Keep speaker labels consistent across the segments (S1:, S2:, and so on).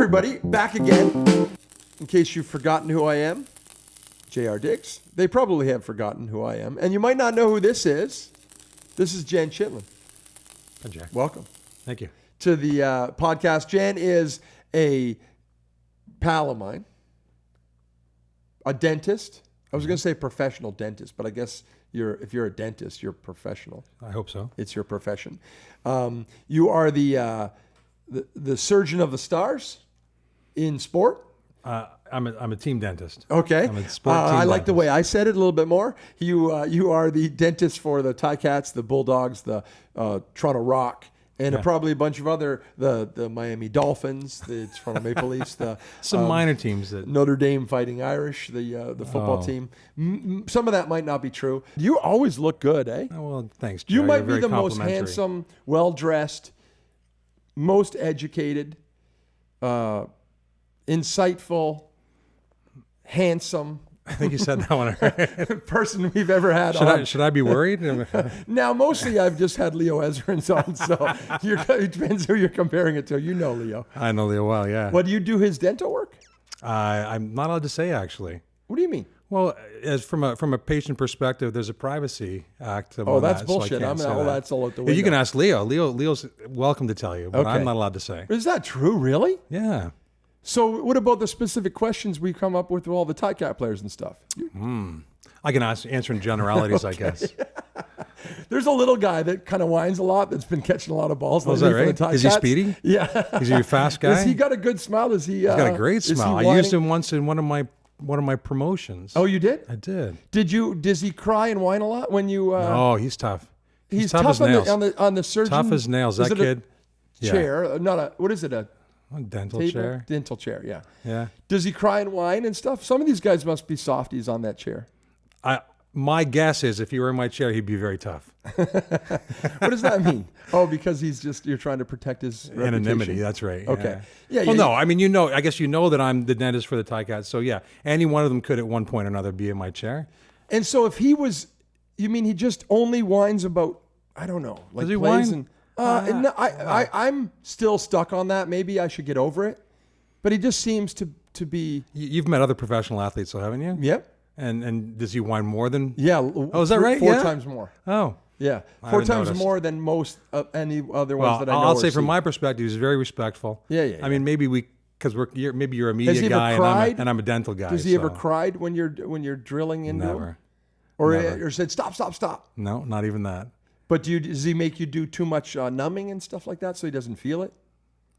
S1: everybody, back again. In case you've forgotten who I am, JRDiGS. They probably have forgotten who I am. And you might not know who this is. This is Jen Chithalen.
S2: Hi, Jack.
S1: Welcome.
S2: Thank you.
S1: To the podcast. Jen is a pal of mine, a dentist. I was going to say professional dentist, but I guess if you're a dentist, you're professional.
S2: I hope so.
S1: It's your profession. You are the surgeon of the stars in sport.
S2: I'm a team dentist.
S1: Okay.
S2: I'm a sport team
S1: I like
S2: dentist.
S1: the way I said it a little bit more. You are the dentist for the TiCats, the Bulldogs, the Toronto Rock, and probably a bunch of other, the Miami Dolphins, the Toronto Maple Leafs,
S2: some minor teams that
S1: Notre Dame Fighting Irish, the football team. Some of that might not be true. You always look good, eh?
S2: Oh, well, thanks, Jack.
S1: You might
S2: You're
S1: be
S2: very
S1: the most
S2: complimentary.
S1: handsome, well-dressed, most educated, insightful, handsome
S2: I think you said that one already.
S1: person we've ever had on.
S2: Should I be worried?
S1: Now, mostly I've just had Leo Ezrins on, so it depends who you're comparing it to. You know Leo.
S2: I know Leo well, yeah.
S1: What, do you do his dental work?
S2: I'm not allowed to say, actually.
S1: What do you mean?
S2: Well, as from a patient perspective, there's a privacy act.
S1: Oh, that's bullshit.
S2: That's
S1: all out the window.
S2: You can ask Leo. Leo's welcome to tell you, but
S1: Okay.
S2: I'm not allowed to say.
S1: Is that true, really?
S2: Yeah.
S1: So what about the specific questions we come up with all the TiCat players and stuff?
S2: I can answer in generalities, I guess.
S1: There's a little guy that kind of whines a lot that's been catching a lot of balls.
S2: Oh, is that
S1: lately for
S2: right?
S1: the TiCats.
S2: Is he speedy?
S1: Yeah.
S2: Is he a fast guy?
S1: Has he got a good smile? He's
S2: He's got a great smile. I used him once in one of my promotions.
S1: Oh, you did?
S2: I did.
S1: Does he cry and whine a lot when you?
S2: Oh, he's tough.
S1: He's
S2: tough as
S1: on
S2: nails.
S1: on the surgeon.
S2: Tough as nails.
S1: Is
S2: That
S1: it a
S2: kid. Yeah.
S1: chair, not a. What is it? A
S2: Dental
S1: table?
S2: chair.
S1: Dental chair. Yeah.
S2: Yeah.
S1: Does he cry and whine and stuff? Some of these guys must be softies on that chair.
S2: My guess is if he were in my chair, he'd be very tough.
S1: What does that mean? Oh, because you're trying to protect his
S2: Anonymity.
S1: reputation.
S2: That's right.
S1: Okay.
S2: Yeah. Well, no. I mean, I guess that I'm the dentist for the TiCats. So yeah, any one of them could at one point or another be in my chair.
S1: And so if he was, you mean he just only whines about, I don't know, like
S2: Does he
S1: plays
S2: whine?
S1: and no, I'm still stuck on that. Maybe I should get over it. But he just seems to be.
S2: You've met other professional athletes, so haven't you?
S1: Yep.
S2: And does he whine more than?
S1: Yeah.
S2: Oh, is that right?
S1: Four
S2: Yeah?
S1: times more.
S2: Oh.
S1: Yeah.
S2: I
S1: 4
S2: haven't
S1: times
S2: noticed.
S1: more than most any other ones
S2: Well,
S1: that I know.
S2: I'll
S1: or
S2: say from
S1: see.
S2: my perspective, he's very respectful.
S1: Yeah.
S2: I mean, maybe because maybe you're a
S1: Has he
S2: media
S1: ever
S2: guy
S1: cried?
S2: and I'm a dental guy.
S1: Does he ever
S2: so-
S1: cried when you're drilling into him?
S2: Never.
S1: Or said stop?
S2: No, not even that.
S1: But does he make you do too much numbing and stuff like that so he doesn't feel it?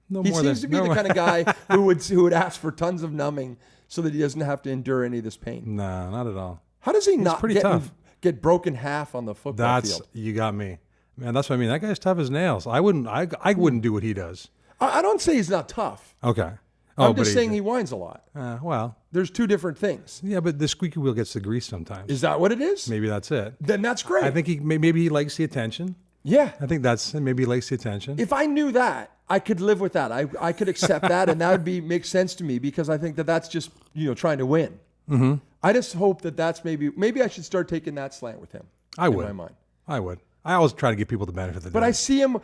S2: No
S1: He
S2: more
S1: seems to
S2: than
S1: be
S2: no
S1: the
S2: more-
S1: kind of guy who would ask for tons of numbing so that he doesn't have to endure any of this pain.
S2: No, not at all.
S1: How does he not
S2: pretty tough.
S1: get broken half on the football field?
S2: You got me, man. That's what I mean. That guy's tough as nails. I wouldn't do what he does.
S1: I don't say he's not tough.
S2: Okay.
S1: I'm just saying he whines a lot.
S2: Well,
S1: There's two different things.
S2: yeah, but the squeaky wheel gets the grease sometimes.
S1: Is that what it is?
S2: Maybe that's it.
S1: Then that's great.
S2: I think maybe he likes the attention.
S1: Yeah.
S2: I think maybe he likes the attention.
S1: If I knew that, I could live with that. I could accept that, and that would make sense to me because I think that's just trying to win. Mm-hmm. I just hope that's maybe I should start taking that slant with him. In my mind.
S2: I would. I always try to give people the benefit of the doubt.
S1: But I see him.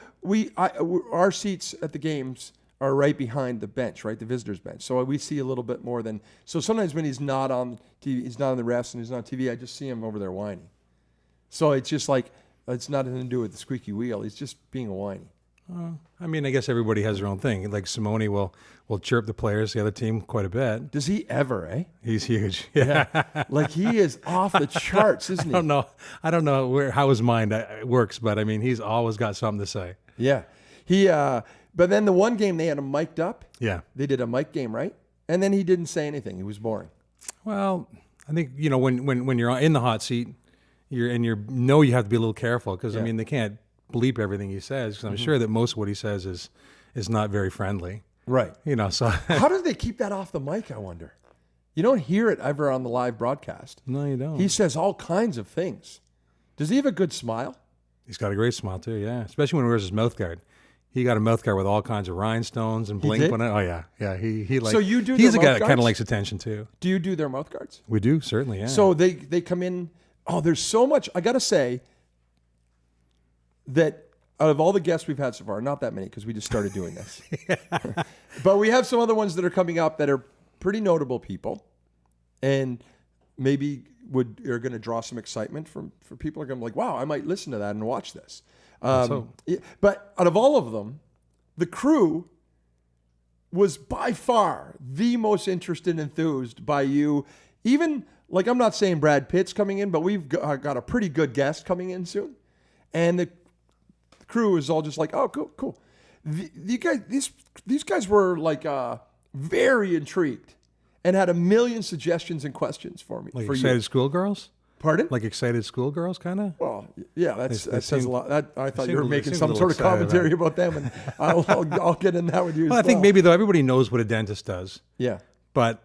S1: Our seats at the games are right behind the bench, right, the visitors' bench. So we see a little bit more than. So sometimes when he's not on TV, he's not on the refs and he's not on TV, I just see him over there whining. So it's just like it's nothing to do with the squeaky wheel. He's just being a whiny.
S2: I mean, I guess everybody has their own thing. Like Simone will chirp the players, the other team, quite a bit.
S1: Does he ever? Eh?
S2: He's huge. Yeah.
S1: Like he is off the charts, isn't he?
S2: I don't know how his mind works, but I mean, he's always got something to say.
S1: Yeah. He. But then the one game they had him mic'd up.
S2: Yeah.
S1: They did a mic game, right? And then he didn't say anything. He was boring.
S2: Well, I think when you're in the hot seat, you have to be a little careful because I mean they can't bleep everything he says because I'm sure that most of what he says is not very friendly.
S1: Right.
S2: So
S1: How do they keep that off the mic, I wonder? You don't hear it ever on the live broadcast.
S2: No, you don't.
S1: He says all kinds of things. Does he have a good smile?
S2: He's got a great smile too, yeah. Especially when he wears his mouth guard. He got a mouth guard with all kinds of rhinestones and blink
S1: did?
S2: on it. Oh yeah. He like.
S1: So you do
S2: He's
S1: their
S2: a guy
S1: mouth
S2: that kind
S1: guards?
S2: of likes attention too.
S1: Do you do their mouth guards?
S2: We do certainly, yeah.
S1: So they come in. Oh, there's so much. I got to say that out of all the guests we've had so far, not that many because we just started doing this. But we have some other ones that are coming up that are pretty notable people, and maybe are going to draw some excitement for people. Are going to be like, wow, I might listen to that and watch this. But out of all of them, the crew was by far the most interested and enthused by you. Even, like, I'm not saying Brad Pitt's coming in, but we've got a pretty good guest coming in soon. And the crew is all just like, oh, cool. These guys were like very intrigued and had a million suggestions and questions for me.
S2: Like
S1: for
S2: excited
S1: you.
S2: schoolgirls?
S1: Pardon?
S2: Like excited schoolgirls, kind of?
S1: Well, yeah, that says
S2: seemed-
S1: a lot. I thought you were
S2: seemed-
S1: making
S2: seemed a
S1: some
S2: little
S1: sort of
S2: excited
S1: commentary about them, and I'll get in that with you.
S2: Well, I think maybe though everybody knows what a dentist does.
S1: Yeah.
S2: But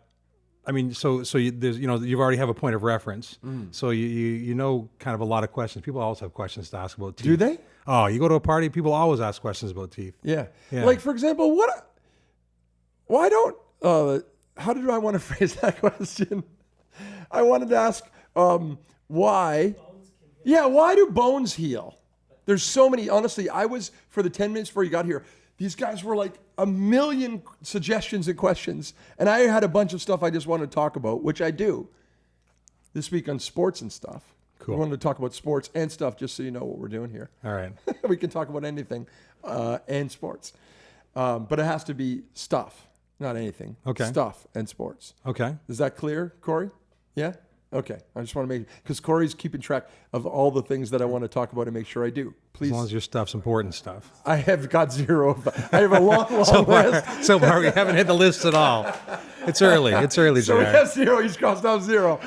S2: I mean, so there's you've already have a point of reference, so you know kind of a lot of questions. People always have questions to ask about teeth.
S1: Do they?
S2: Oh, you go to a party, people always ask questions about teeth.
S1: Yeah.
S2: Yeah.
S1: Like, for example, how did I want to phrase that question? I wanted to ask why. Yeah, why do bones heal? There's so many. Honestly, for the 10 minutes before you got here, these guys were like a million suggestions and questions. And I had a bunch of stuff I just wanted to talk about, which I do this week on Sports and Stuff.
S2: Cool.
S1: We wanted to talk about sports and stuff just so you know what we're doing here.
S2: All right.
S1: We can talk about anything and sports. But it has to be stuff, not anything.
S2: Okay.
S1: Stuff and sports.
S2: Okay.
S1: Is that clear, Corey? Yeah? Okay. I just want to because Corey's keeping track of all the things that I want to talk about and make sure I do. Please.
S2: As long as your stuff's important stuff.
S1: I have got zero. I have a long list.
S2: So far, we haven't hit the list at all. It's early.
S1: So we
S2: Gerard.
S1: have zero. He's crossed off zero.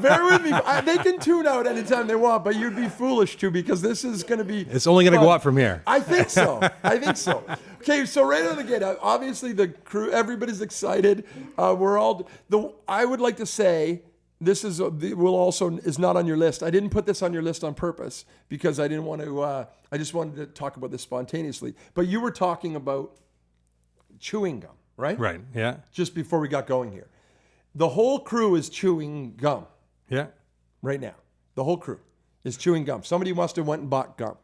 S1: Bear with me. They can tune out anytime they want, but you'd be foolish to because this is going to be.
S2: It's only going to
S1: fun.
S2: go up from here.
S1: I think so. Okay, so right out of the gate, obviously the crew, everybody's excited. I would like to say this is not on your list. I didn't put this on your list on purpose because I didn't want to. I just wanted to talk about this spontaneously. But you were talking about chewing gum, right?
S2: Right. Yeah.
S1: Just before we got going here, the whole crew is chewing gum
S2: Yeah.
S1: right now. The whole crew is chewing gum. Somebody must have went and bought gum.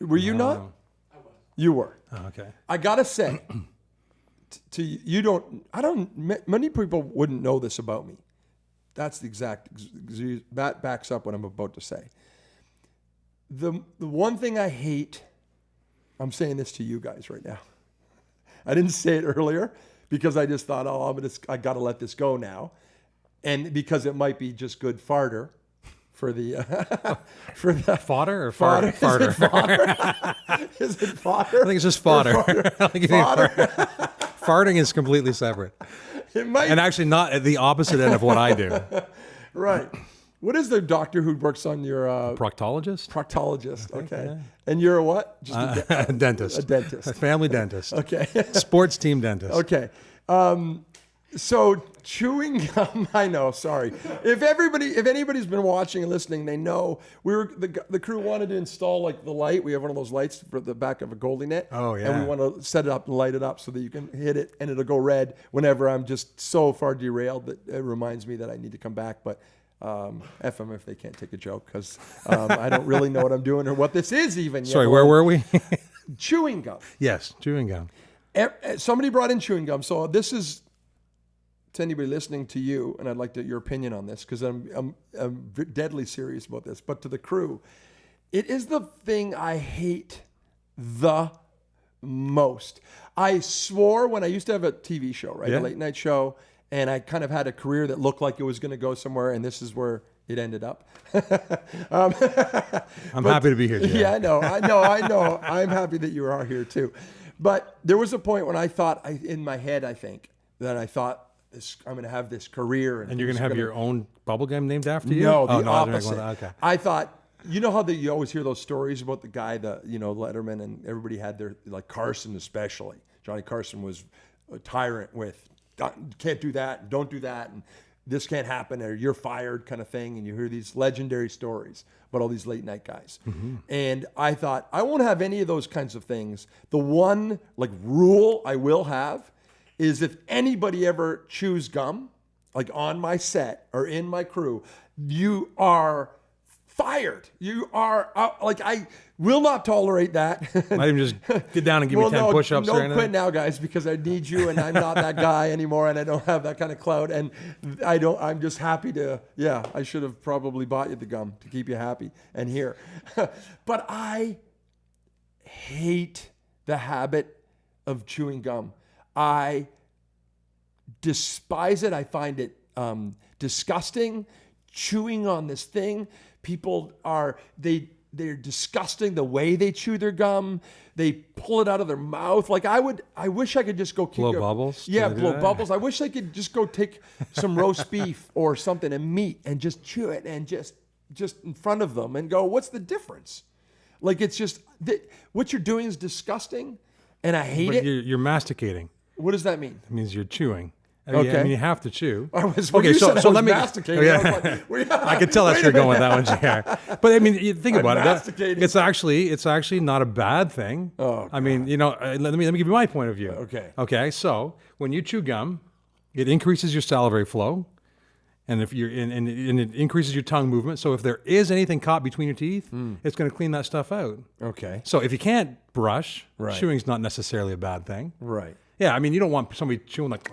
S1: Were you not?
S3: I was.
S1: You were.
S2: Oh, okay.
S1: I gotta say, many people wouldn't know this about me. That's the exact, that backs up what I'm about to say. The one thing I hate, I'm saying this to you guys right now. I didn't say it earlier because I just thought, I gotta let this go now. And because it might be just good farter for the
S2: Fodder or
S1: fodder.
S2: farter?
S1: Is it fodder? Is it fodder?
S2: I think it's just fodder. Farting is completely separate.
S1: It might.
S2: And actually not at the opposite end of what I do.
S1: Right. What is the doctor who works on your
S2: Proctologist?
S1: proctologist? Okay.
S2: yeah.
S1: And you're a what? Just
S2: A dentist.
S1: a dentist.
S2: A family dentist.
S1: Okay.
S2: Sports team dentist.
S1: Okay. So chewing gum, I know, sorry. If anybody's been watching and listening, they know the crew wanted to install like the light. We have one of those lights for the back of a goalie net.
S2: Oh, yeah.
S1: And we want to set it up and light it up so that you can hit it and it'll go red whenever I'm just so far derailed that it reminds me that I need to come back. But F them if they can't take a joke because I don't really know what I'm doing or what this is even.
S2: Sorry, where were we?
S1: Chewing gum.
S2: Yes, chewing gum.
S1: Somebody brought in chewing gum. So this is to anybody listening to you, and I'd like your opinion on this because I'm deadly serious about this. But to the crew, it is the thing I hate the most. I swore when I used to have a TV show, right,
S2: Yeah.
S1: a late night show, and I kind of had a career that looked like it was going to go somewhere, and this is where it ended up.
S2: I'm happy to be here, Jared.
S1: Yeah, I know. I'm happy that you are here too. But there was a point when I thought, in my head, I thought, I'm going to have this career.
S2: And you're going to have your own bubblegum named after you?
S1: No,
S2: Oh,
S1: the opposite.
S2: Okay.
S1: I thought, you know how you always hear those stories about the guy, Letterman, and everybody had their, like Carson especially. Johnny Carson was a tyrant with, can't do that, don't do that, and this can't happen, or you're fired kind of thing. And you hear these legendary stories about all these late night guys. Mm-hmm. And I thought, I won't have any of those kinds of things. The one rule I will have is if anybody ever chews gum, like on my set or in my crew, you are fired. You are I will not tolerate that.
S2: Might even just get down and give me 10 push-ups or
S1: Don't
S2: anything.
S1: quit now, guys, because I need you, and I'm not that guy anymore, and I don't have that kind of clout, and I'm just happy to. Yeah, I should have probably bought you the gum to keep you happy and here, but I hate the habit of chewing gum. I despise it. I find it disgusting. Chewing on this thing. People they're disgusting the way they chew their gum. They pull it out of their mouth. Like I wish I could just go
S2: Blow bubbles?
S1: Yeah,
S2: Do they do
S1: blow
S2: that?
S1: bubbles. I wish I could just go take some roast beef or something and meat and just chew it and just in front of them and go, what's the difference? Like it's just what you're doing is disgusting, and I hate it.
S2: You're masticating.
S1: What does that mean?
S2: It means you're chewing.
S1: Okay.
S2: I mean, you have to chew.
S1: So let me masticating.
S2: Yeah.
S1: I was like,
S2: I could tell that's where you're going with that one, JR. But I mean, you think about it.
S1: masticating.
S2: It's actually not a bad thing.
S1: Oh,
S2: I mean, let me give you my point of view.
S1: Okay.
S2: Okay. So when you chew gum, it increases your salivary flow, and if you're and it increases your tongue movement. So if there is anything caught between your teeth, it's going to clean that stuff out.
S1: Okay.
S2: So if you can't brush,
S1: Right.
S2: chewing's not necessarily a bad thing.
S1: Right.
S2: Yeah, I mean, you don't want somebody chewing like.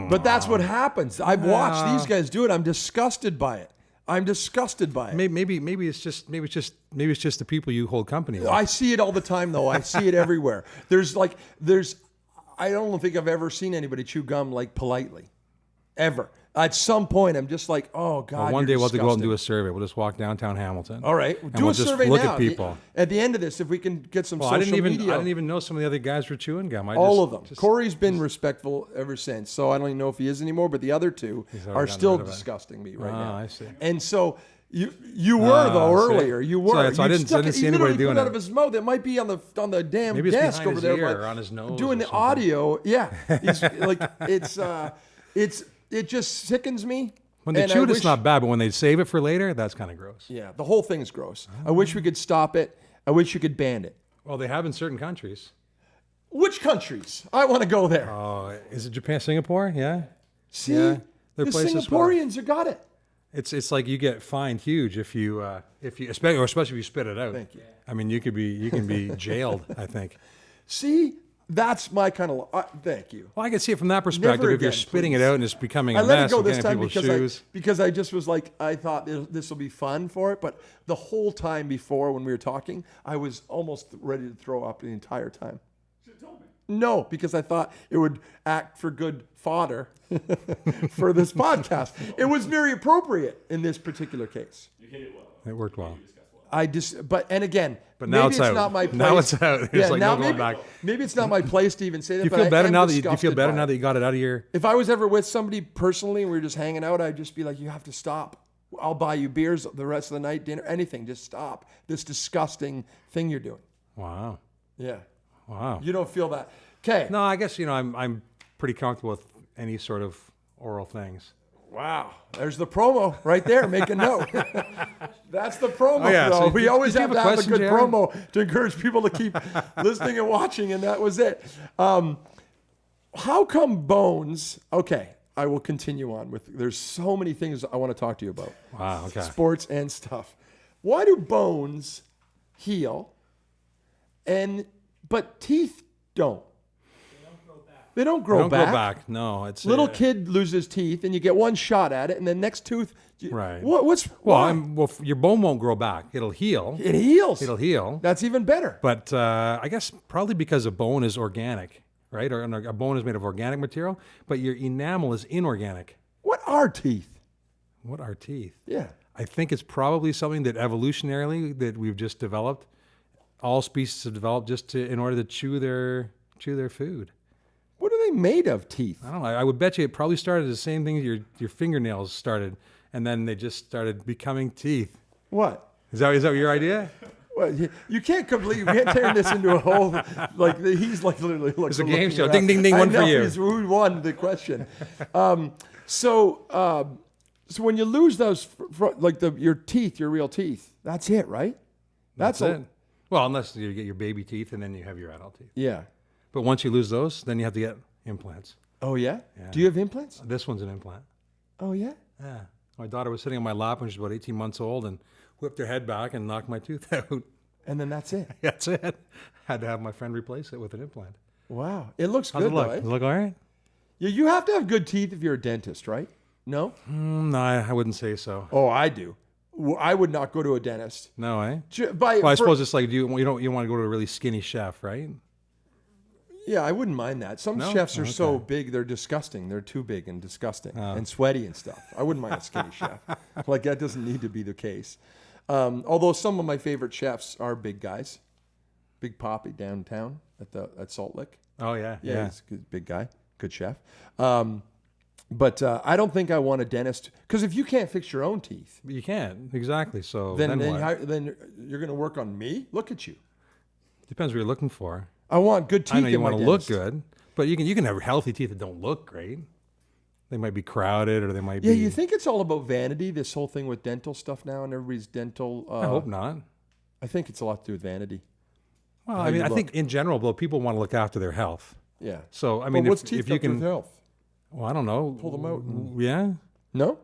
S1: But that's what happens. I've watched these guys do it. I'm disgusted by it. Maybe
S2: it's just the people you hold company with.
S1: I see it all the time, though. I see it everywhere. I don't think I've ever seen anybody chew gum like politely, ever. At some point, I'm just like, oh God.
S2: Well, one day we'll have to go out and do
S1: disgusting.
S2: a survey. We'll just walk downtown Hamilton.
S1: All right,
S2: and
S1: do
S2: we'll
S1: a
S2: just
S1: survey
S2: look
S1: now.
S2: at people.
S1: At the end of this, if we can get some
S2: Well,
S1: social
S2: I
S1: media.
S2: didn't even know some of the other guys were chewing gum.
S1: All of them. Corey's been respectful ever since, so I don't even know if he is anymore. But the other two are still disgusting me right now.
S2: I see.
S1: And so you were though earlier. You were.
S2: So I didn't see anybody doing
S1: it out
S2: it.
S1: of his mouth. It might be on the damn
S2: Maybe it's
S1: desk
S2: behind
S1: over
S2: his
S1: there,
S2: ear
S1: but
S2: or on his nose
S1: doing
S2: or
S1: the
S2: something.
S1: audio. Yeah, he's like it just sickens me.
S2: When they
S1: And
S2: chew
S1: I
S2: it, it's
S1: wish-
S2: not bad, but when they save it for later, that's kind of gross.
S1: Yeah, the whole thing is gross. I wish we could stop it. I wish you could ban it.
S2: Well, they have in certain countries.
S1: Which countries? I want to go there.
S2: Oh, is it Japan, Singapore? Yeah.
S1: See,
S2: yeah,
S1: the
S2: there are places where-
S1: Singaporeans have got it.
S2: It's like you get fined huge if you especially if you spit it out.
S1: Thank you.
S2: I mean, you can be jailed. I think.
S1: See, that's my kind of. Thank you.
S2: Well, I can see it from that perspective.
S1: Never
S2: if you're
S1: again,
S2: spitting
S1: please.
S2: it out and it's becoming
S1: I
S2: a
S1: let it
S2: mess
S1: go
S2: and
S1: this
S2: getting
S1: time
S2: people's shoes.
S1: because I just was like, I thought this will be fun for it, but the whole time before when we were talking, I was almost ready to throw up the entire time. No, because I thought it would act for good fodder for this podcast. It was very appropriate in this particular case.
S3: You hit it well.
S2: It worked well.
S1: And again,
S2: But now
S1: maybe
S2: it's
S1: it's
S2: out.
S1: not my place.
S2: Now it's out. There's like
S1: now
S2: no going
S1: maybe,
S2: back.
S1: maybe it's not my place to even say that.
S2: Do you
S1: but
S2: feel
S1: I
S2: better
S1: am
S2: now that you
S1: disgusted
S2: feel better
S1: by
S2: now
S1: it.
S2: that you got it out of your?
S1: If I was ever with somebody personally and we were just hanging out, I'd just be like, you have to stop. I'll buy you beers the rest of the night, dinner, anything. Just stop this disgusting thing you're doing.
S2: Wow.
S1: Yeah.
S2: Wow.
S1: You don't feel that. Okay.
S2: No, I guess I'm pretty comfortable with any sort of oral things.
S1: Wow. There's the promo right there. Make a note. That's the promo,
S2: Oh, yeah.
S1: though.
S2: So
S1: we
S2: did
S1: always
S2: you
S1: have
S2: have
S1: to
S2: a
S1: have a
S2: question,
S1: good
S2: Jared?
S1: promo to encourage people to keep listening and watching, and that was it. How come Bones? Okay, I will continue on with. There's so many things I want to talk to you about.
S2: Wow. Okay.
S1: Sports and stuff. Why do bones heal, but teeth don't? They don't grow
S2: Don't
S1: back.
S2: go back. No, it's
S1: Little kid loses teeth, and you get one shot at it, and then next tooth.
S2: Right.
S1: What's
S2: Well,
S1: why?
S2: your bone won't grow back. It'll heal.
S1: It heals.
S2: It'll heal.
S1: That's even better.
S2: But I guess probably because a bone is organic, right? Or a bone is made of organic material, but your enamel is inorganic.
S1: What are teeth?
S2: What are teeth?
S1: Yeah.
S2: I think it's probably something that evolutionarily that we've just developed. All species have developed just in order to chew their food.
S1: What are they made of? Teeth.
S2: I don't know. I would bet you it probably started the same thing your fingernails started, and then they just started becoming teeth.
S1: What?
S2: Is that your idea?
S1: Well, you can't completely. You can't turn this into a whole like he's like literally.
S2: It's a game show. Ding, ding, ding, one for you.
S1: Who won the question? So when you lose those, your teeth, your real teeth, that's it, right?
S2: That's it. Well, unless you get your baby teeth and then you have your adult teeth.
S1: Yeah.
S2: But once you lose those, then you have to get implants.
S1: Oh yeah? Do you have implants?
S2: This one's an implant.
S1: Oh yeah.
S2: Yeah. My daughter was sitting on my lap when she was about 18 months old, and whip their head back and knock my tooth out.
S1: And then that's it.
S2: That's it. Had to have my friend replace it with an implant.
S1: Wow. It looks
S2: How's
S1: good,
S2: it look?
S1: though, eh?
S2: Does it look all right?
S1: Yeah, you have to have good teeth if you're a dentist, right? No?
S2: No, I wouldn't say so.
S1: Oh, I do. I would not go to a dentist.
S2: No, eh?
S1: Well,
S2: I suppose it's like you want to go to a really skinny chef, right?
S1: Yeah, I wouldn't mind that. Some
S2: No?
S1: chefs are
S2: Okay.
S1: so big, they're disgusting. They're too big and disgusting and sweaty and stuff. I wouldn't mind a skinny chef. Like, that doesn't need to be the case. Although some of my favorite chefs are big guys. Big Poppy downtown at Salt Lick.
S2: Oh yeah,
S1: Yeah,
S2: yeah.
S1: he's a good, big guy, good chef. But I don't think I want a dentist, because if you can't fix your own teeth,
S2: But you can't exactly. So
S1: then
S2: what?
S1: then you're going to work on me. Look at you.
S2: Depends what you're looking for.
S1: I want good teeth.
S2: I know you
S1: in my
S2: want to look
S1: dentist.
S2: good, but you can have healthy teeth that don't look great. They might be crowded, or they might
S1: Yeah,
S2: be.
S1: you think it's all about vanity? This whole thing with dental stuff now, and everybody's dental.
S2: I hope not.
S1: I think it's a lot to do with vanity.
S2: Well,
S1: How
S2: I mean,
S1: you
S2: I
S1: look.
S2: think in general, though, people want to look after their health.
S1: Yeah.
S2: So I mean,
S1: But what's
S2: if
S1: teeth
S2: you
S1: got to do with
S2: can,
S1: health?
S2: well, I don't know.
S1: Pull them out and-
S2: Yeah,
S1: No.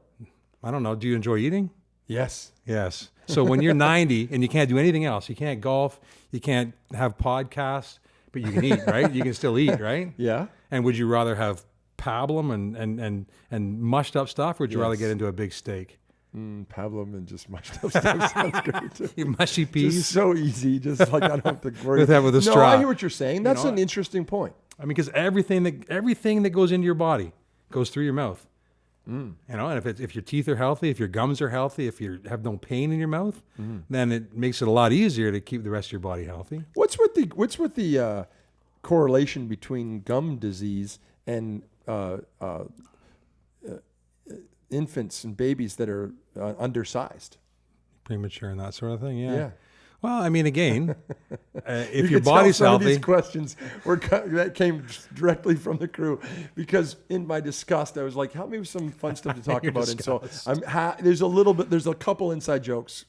S2: I don't know. Do you enjoy eating?
S1: Yes.
S2: Yes. So when you're 90 and you can't do anything else, you can't golf, you can't have podcasts, but you can eat, right? You can still eat, right?
S1: Yeah.
S2: And would you rather have pablum and mushed up stuff, or would you rather
S1: Yes.
S2: get into a big steak?
S1: Pablum and just mushed up stuff sounds great too.
S2: You mushy
S1: Just
S2: peas.
S1: so easy, just like I don't have to worry.
S2: With that with a
S1: No,
S2: straw.
S1: I hear what you're saying. That's
S2: know,
S1: an interesting point.
S2: I mean, because everything that goes into your body goes through your mouth. You know, and if your teeth are healthy, if your gums are healthy, if you have no pain in your mouth, then it makes it a lot easier to keep the rest of your body healthy.
S1: What's with the correlation between gum disease and infants and babies that are undersized?
S2: Premature and that sort of thing.
S1: Yeah.
S2: Well, I mean, again, if
S1: You
S2: your
S1: could tell
S2: body's
S1: some of
S2: healthy,
S1: these questions that came directly from the crew, because in my disgust, I was like, "Help me with some fun stuff to talk
S2: Your
S1: about." And so
S2: disgust.
S1: there's a couple inside jokes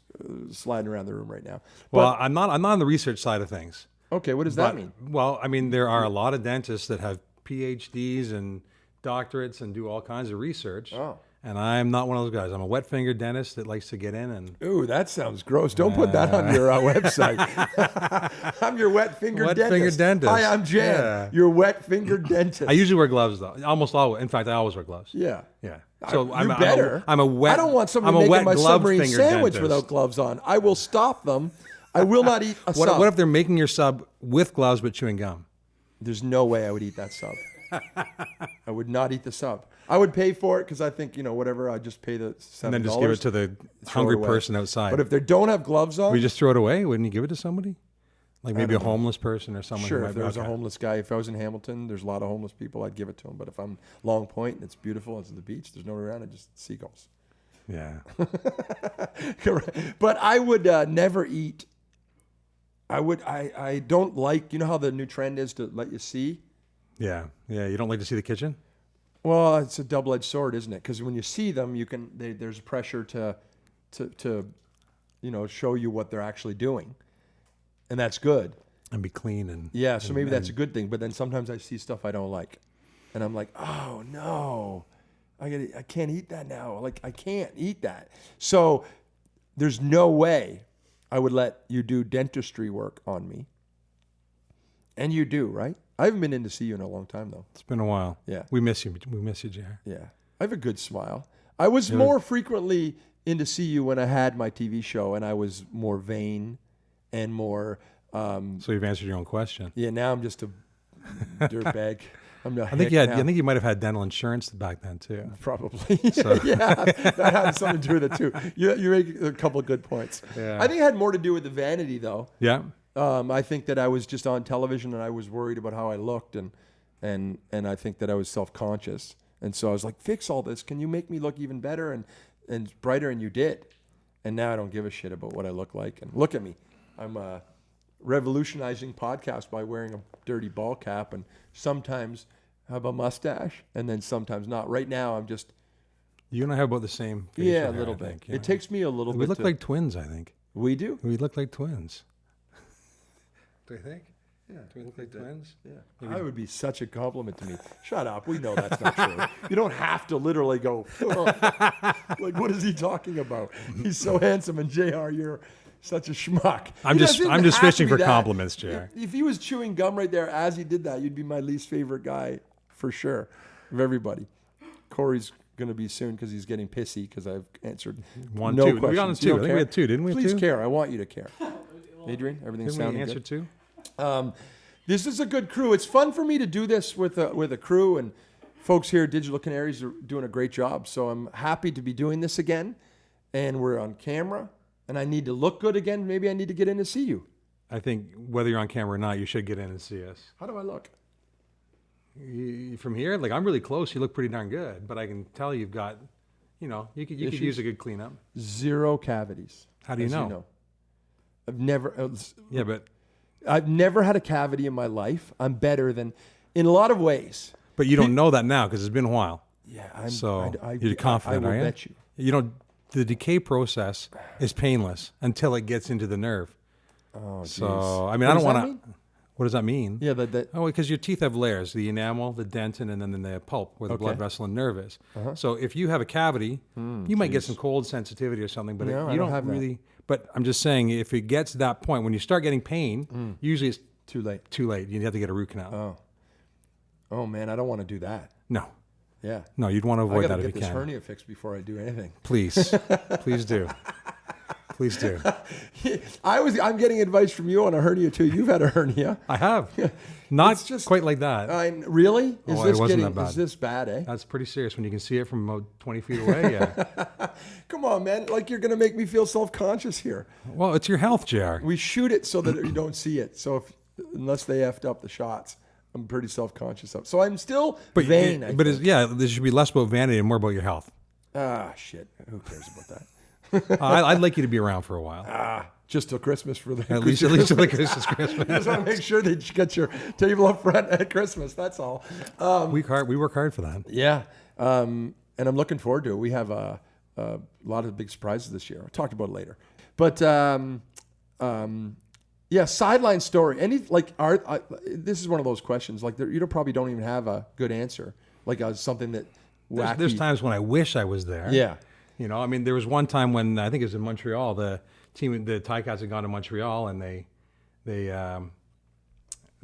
S1: sliding around the room right now.
S2: well, I'm not on the research side of things.
S1: Okay, what does that mean?
S2: Well, I mean, there are a lot of dentists that have PhDs and doctorates and do all kinds of research.
S1: Oh.
S2: And I'm not one of those guys. I'm a wet finger dentist that likes to get in and
S1: Ooh, that sounds gross. Don't put that on your website. I'm your wet finger
S2: Wet
S1: dentist.
S2: finger dentist.
S1: Hi, I'm Jan.
S2: Yeah.
S1: Your wet finger dentist.
S2: I usually wear gloves though. Almost always. In fact, I always wear gloves.
S1: Yeah.
S2: Yeah.
S1: So
S2: I'm
S1: better.
S2: I'm a wet.
S1: I don't want somebody
S2: I'm a
S1: making
S2: wet
S1: my
S2: gloved
S1: submarine
S2: finger
S1: sandwich
S2: dentist.
S1: without gloves on. I will stop them. I will not eat a sub.
S2: What if they're making your sub with gloves but chewing gum?
S1: There's no way I would eat that sub. I would not eat the sub. I would pay for it because I think, whatever, I just pay the $7.
S2: And then just give it to the hungry person outside.
S1: But if they don't have gloves on,
S2: we just throw it away. Wouldn't you give it to somebody? Like maybe a homeless person or someone.
S1: sure,
S2: who
S1: if
S2: might
S1: there was a
S2: okay.
S1: homeless guy, if I was in Hamilton, there's a lot of homeless people, I'd give it to them. But if I'm Long Point and it's beautiful, it's at the beach, there's nowhere around it, just seagulls.
S2: Yeah.
S1: Correct. But I would never eat. I don't like, how the new trend is to let you see?
S2: Yeah. Yeah. You don't like to see the kitchen?
S1: Well, it's a double-edged sword, isn't it? Because when you see them, there's pressure to show you what they're actually doing, and that's good.
S2: And be clean and
S1: Yeah, so maybe that's a good thing. But then sometimes I see stuff I don't like, and I'm like, oh no, I can't eat that now. Like I can't eat that. So there's no way I would let you do dentistry work on me. And you do, right? I haven't been in to see you in a long time, though.
S2: It's been a while.
S1: Yeah.
S2: We miss you. We miss you, JR.
S1: Yeah. I have a good smile. I was more frequently in to see you when I had my TV show, and I was more vain and more...
S2: So you've answered your own question.
S1: yeah, now I'm just a dirtbag. I'm not
S2: I think you might have had dental insurance back then too.
S1: Probably. Yeah, that had something to do with it, too. You make a couple of good points.
S2: Yeah.
S1: I think it had more to do with the vanity, though.
S2: Yeah.
S1: I think that I was just on television and I was worried about how I looked, and I think that I was self-conscious, and so I was like, "Fix all this. Can you make me look even better and brighter?" And you did. And now I don't give a shit about what I look like. And look at me, I'm revolutionizing podcast by wearing a dirty ball cap and sometimes have a mustache and then sometimes not. Right now I'm just
S2: You and I have about the same facial
S1: a
S2: hair,
S1: little
S2: I
S1: bit.
S2: think, yeah.
S1: It takes me a little
S2: We
S1: bit.
S2: look like twins, I think.
S1: We do.
S2: We look like twins. Do you think? Do we look like twins?
S1: Yeah. That would be such a compliment to me. Shut up. We know that's not true. You don't have to literally go, like, what is he talking about? He's so handsome, and JR, you're such a schmuck.
S2: I'm just fishing for compliments, JR.
S1: If he was chewing gum right there as he did that, you'd be my least favorite guy for sure of everybody. Corey's going to be soon because he's getting pissy because I've answered no questions.
S2: We got on two. I think we had two, didn't we?
S1: Please
S2: two?
S1: care. I want you to care. Adrian, everything's
S2: Didn't we
S1: sounding
S2: answer
S1: good?
S2: two?
S1: This is a good crew. It's fun for me to do this with a crew, and folks here at Digital Canaries are doing a great job. So I'm happy to be doing this again, and we're on camera, and I need to look good again. Maybe I need to get in to see you.
S2: I think whether you're on camera or not, you should get in and see us.
S1: How do I look?
S2: From here, like I'm really close. You look pretty darn good, but I can tell you've got, you could use a good cleanup.
S1: 0 cavities.
S2: How do you know?
S1: I've never.
S2: But
S1: I've never had a cavity in my life. I'm better than, in a lot of ways.
S2: But you don't know that now because it's been a while.
S1: Yeah,
S2: You're confident,
S1: I will
S2: are you?
S1: bet you.
S2: You know, the decay process is painless until it gets into the nerve.
S1: Oh, geez.
S2: So I mean,
S1: What
S2: I
S1: does
S2: don't
S1: that
S2: want to.
S1: mean?
S2: What does that mean?
S1: Yeah,
S2: because your teeth have layers: the enamel, the dentin, and then the pulp, where the blood vessel and nerve is. So if you have a cavity, you might get some cold sensitivity or something, but
S1: No, I
S2: you
S1: don't
S2: don't
S1: have that.
S2: really. But I'm just saying, if it gets to that point, when you start getting pain, usually it's
S1: too late.
S2: too late. You have to get a root canal.
S1: Oh man, I don't want to do that.
S2: No,
S1: Yeah.
S2: no, you'd want to
S1: I
S2: avoid
S1: gotta
S2: that if
S1: get
S2: you
S1: this
S2: can.
S1: hernia fixed before I do anything.
S2: Please, please do. Please do.
S1: I'm getting advice from you on a hernia too. You've had a hernia.
S2: I have. Not
S1: just-
S2: quite like that.
S1: Really?
S2: It wasn't that bad.
S1: Is this bad, eh?
S2: That's pretty serious when you can see it from about 20 feet away. Yeah.
S1: Come on, man. Like you're gonna make me feel self-conscious here.
S2: Well, it's your health, JR.
S1: We shoot it so that you don't see it. So unless they effed up the shots, I'm pretty self-conscious of. So I'm still vain.
S2: This should be less about vanity and more about your health.
S1: Shit. Who cares about that?
S2: I'd like you to be around for a while.
S1: Just till Christmas for the
S2: At least till the Christmas.
S1: Just want to make sure that you got your table up front at Christmas. That's all.
S2: We work hard for that.
S1: Yeah. And I'm looking forward to it. We have a lot of big surprises this year. I'll talk about it later. But sideline story. This is one of those questions. Like you probably don't even have a good answer. Like something that wacky.
S2: There's times when I wish I was there.
S1: Yeah.
S2: I mean, there was one time when I think it was in Montreal. The TiCats had gone to Montreal, and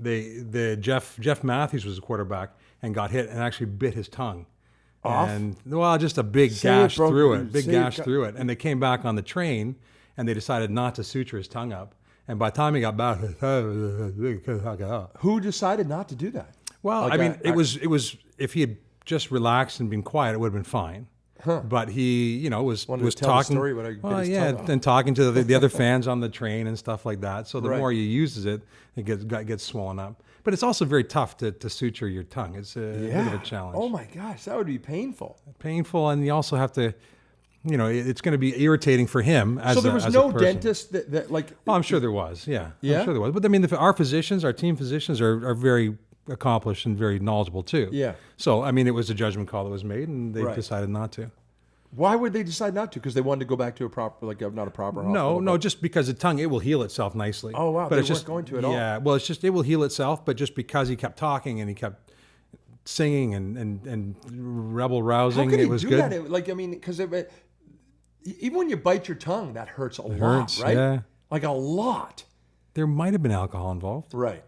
S2: Jeff Matthews was the quarterback and got hit and actually bit his tongue.
S1: Off?
S2: And just a big gash through it. And they came back on the train, and they decided not to suture his tongue up. And by the time he got back,
S1: Who decided not to do that?
S2: well, it was if he had just relaxed and been quiet, it would have been fine. But he, was
S1: Wanted to tell
S2: talking.
S1: the story, but I bit his tongue off.
S2: And talking to the other fans on the train and stuff like that. So the
S1: Right.
S2: more he uses it, it gets swollen up. But it's also very tough to suture your tongue. It's a bit of a challenge.
S1: Oh my gosh, that would be painful.
S2: Painful, and you also have to, it's going to be irritating for him as
S1: So there was
S2: as
S1: no
S2: a person.
S1: dentist that like.
S2: Well, I'm sure there was. Yeah.
S1: Yeah?
S2: I'm sure there was. But I mean, our physicians, our team physicians are very accomplished and very knowledgeable too.
S1: Yeah.
S2: So, I mean, it was a judgment call that was made, and they
S1: Right.
S2: decided not to.
S1: Why would they decide not to? Because they wanted to go back to a proper, not a proper hospital.
S2: No, just because the tongue, it will heal itself nicely.
S1: Oh, wow,
S2: But
S1: they
S2: it's just
S1: weren't going to at all.
S2: Yeah, well, it's just, it will heal itself, but just because he kept talking and he kept singing and rebel rousing,
S1: How could
S2: it
S1: he
S2: was
S1: do
S2: good.
S1: that? Because even when you bite your tongue, that hurts a lot,
S2: hurts,
S1: right?
S2: yeah.
S1: Like a lot.
S2: There might have been alcohol involved.
S1: Right.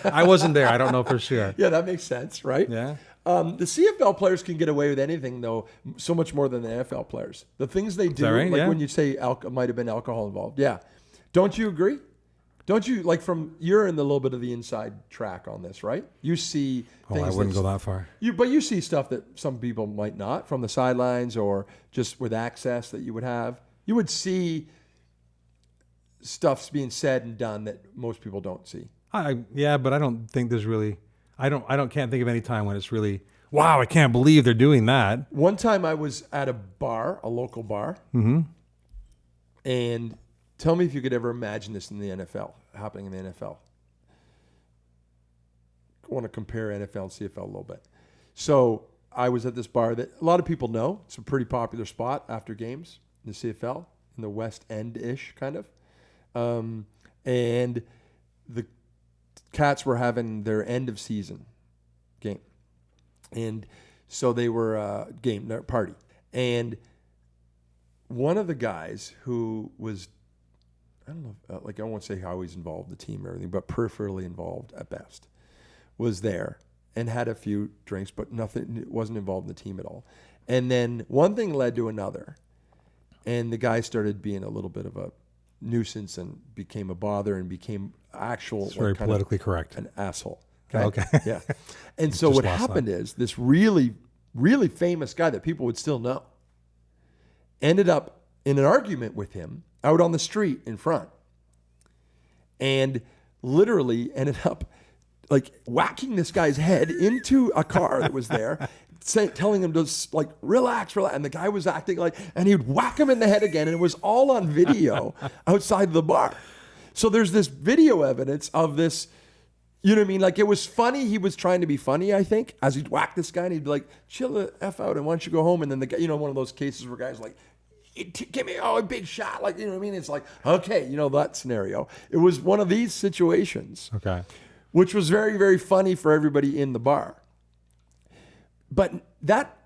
S2: I wasn't there. I don't know for sure.
S1: Yeah, that makes sense, right?
S2: Yeah.
S1: The CFL players can get away with anything, though, so much more than the NFL players. The things they do,
S2: that right?
S1: like
S2: Yeah.
S1: when you say might have been alcohol involved. Yeah. Don't you agree? Don't you, you're in the little bit of the inside track on this, right? You see things.
S2: I wouldn't go that far.
S1: But you see stuff that some people might not from the sidelines or just with access that you would have. You would see stuff's being said and done that most people don't see.
S2: But I don't think there's really. Can't think of any time when it's really. Wow, I can't believe they're doing that.
S1: One time I was at a local bar, and tell me if you could ever imagine this in the NFL, happening in the NFL. I want to compare NFL and CFL a little bit. So I was at this bar that a lot of people know. It's a pretty popular spot after games in the CFL, in the West End-ish kind of. And Cats were having their end of season game, and so they were their party, and one of the guys who was, I don't know, I won't say how he's involved in the team or everything, but peripherally involved at best, was there and had a few drinks, but wasn't involved in the team at all. And then one thing led to another, and the guy started being a little bit of a nuisance and became a bother and became actual.
S2: It's very politically correct.
S1: An asshole.
S2: Okay.
S1: Yeah. And so what happened is this really, really famous guy that people would still know ended up in an argument with him out on the street in front, and literally ended up like whacking this guy's head into a car that was there, telling him to like relax, and the guy was acting like, and he'd whack him in the head again, and it was all on video outside the bar. So there's this video evidence of this, you know what I mean? Like, it was funny. He was trying to be funny, I think, as he'd whack this guy, and he'd be like, chill the F out, and why don't you go home? And then the guy, one of those cases where guys like, give me a big shot, like, you know what I mean? It's like, okay, that scenario. It was one of these situations.
S2: Okay.
S1: Which was very, very funny for everybody in the bar. But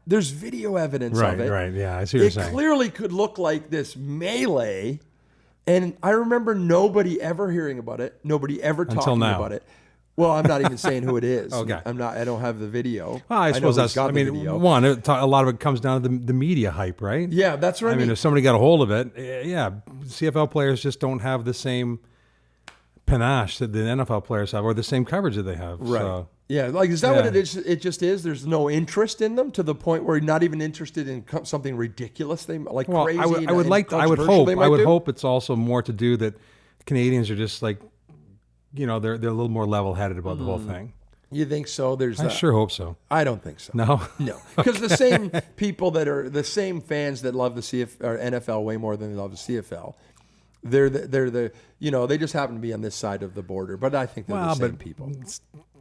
S1: there's video evidence of it.
S2: Right, yeah, I see what you're saying.
S1: It clearly could look like this melee, and I remember nobody ever hearing about it, nobody ever talking about it. Well, I'm not even saying who it is.
S2: Okay.
S1: I don't have the video.
S2: Well, I suppose that's,
S1: a
S2: lot of it comes down to the media hype, right?
S1: Yeah, that's what I mean.
S2: If somebody got a hold of it, yeah, CFL players just don't have the same panache that the NFL players have, or the same coverage that they have.
S1: Right.
S2: So,
S1: yeah. Like, is that what it is? It just is. There's no interest in them to the point where you're not even interested in something ridiculous. Crazy.
S2: I would hope it's also more to do that Canadians are just like, they're a little more level-headed about the whole thing.
S1: You think so?
S2: I sure hope so.
S1: I don't think so.
S2: No,
S1: because the same people that are the same fans that love the NFL way more than they love the CFL. They're they just happen to be on this side of the border, but I think they're the same people.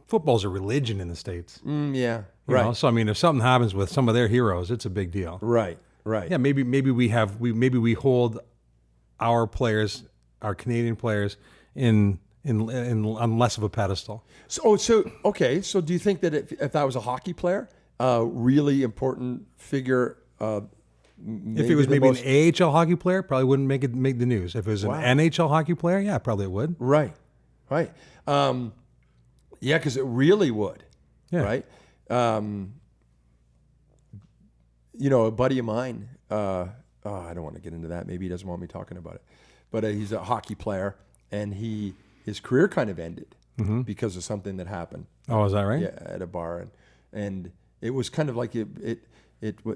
S2: Football's a religion in the States.
S1: Yeah,
S2: you know? So if something happens with some of their heroes, it's a big deal.
S1: Right.
S2: Yeah, maybe we hold our players, our Canadian players, in less of a pedestal.
S1: So okay. So do you think that if that was a hockey player, really important figure?
S2: If it was maybe an AHL hockey player, probably wouldn't make the news. If it was an NHL hockey player, yeah, probably it would.
S1: Right. Yeah, because it really would.
S2: Yeah.
S1: Right. A buddy of mine. I don't want to get into that. Maybe he doesn't want me talking about it. But he's a hockey player, and his career kind of ended because of something that happened.
S2: Oh, is that right?
S1: Yeah, at a bar, and it was kind of like it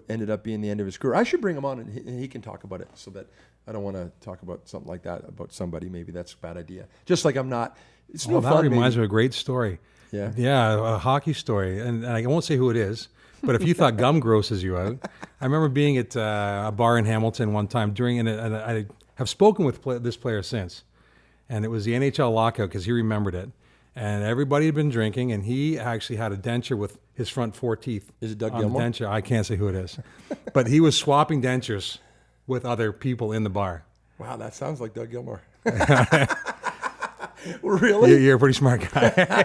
S1: ended up being the end of his career. I should bring him on, and he can talk about it, so that I don't want to talk about something like that about somebody. Maybe that's a bad idea. Just like I'm not. It's no fun.
S2: That reminds me of a great story.
S1: Yeah.
S2: Yeah, a hockey story, and I won't say who it is. But if you thought gum grosses you out, I remember being at a bar in Hamilton one time and I have spoken with this player since, and it was the NHL lockout because he remembered it. And everybody had been drinking, and he actually had a denture with his front 4 teeth.
S1: Is it Doug Gilmour?
S2: Denture. I can't say who it is. But he was swapping dentures with other people in the bar.
S1: Wow, that sounds like Doug Gilmour. Really?
S2: You're a pretty smart guy.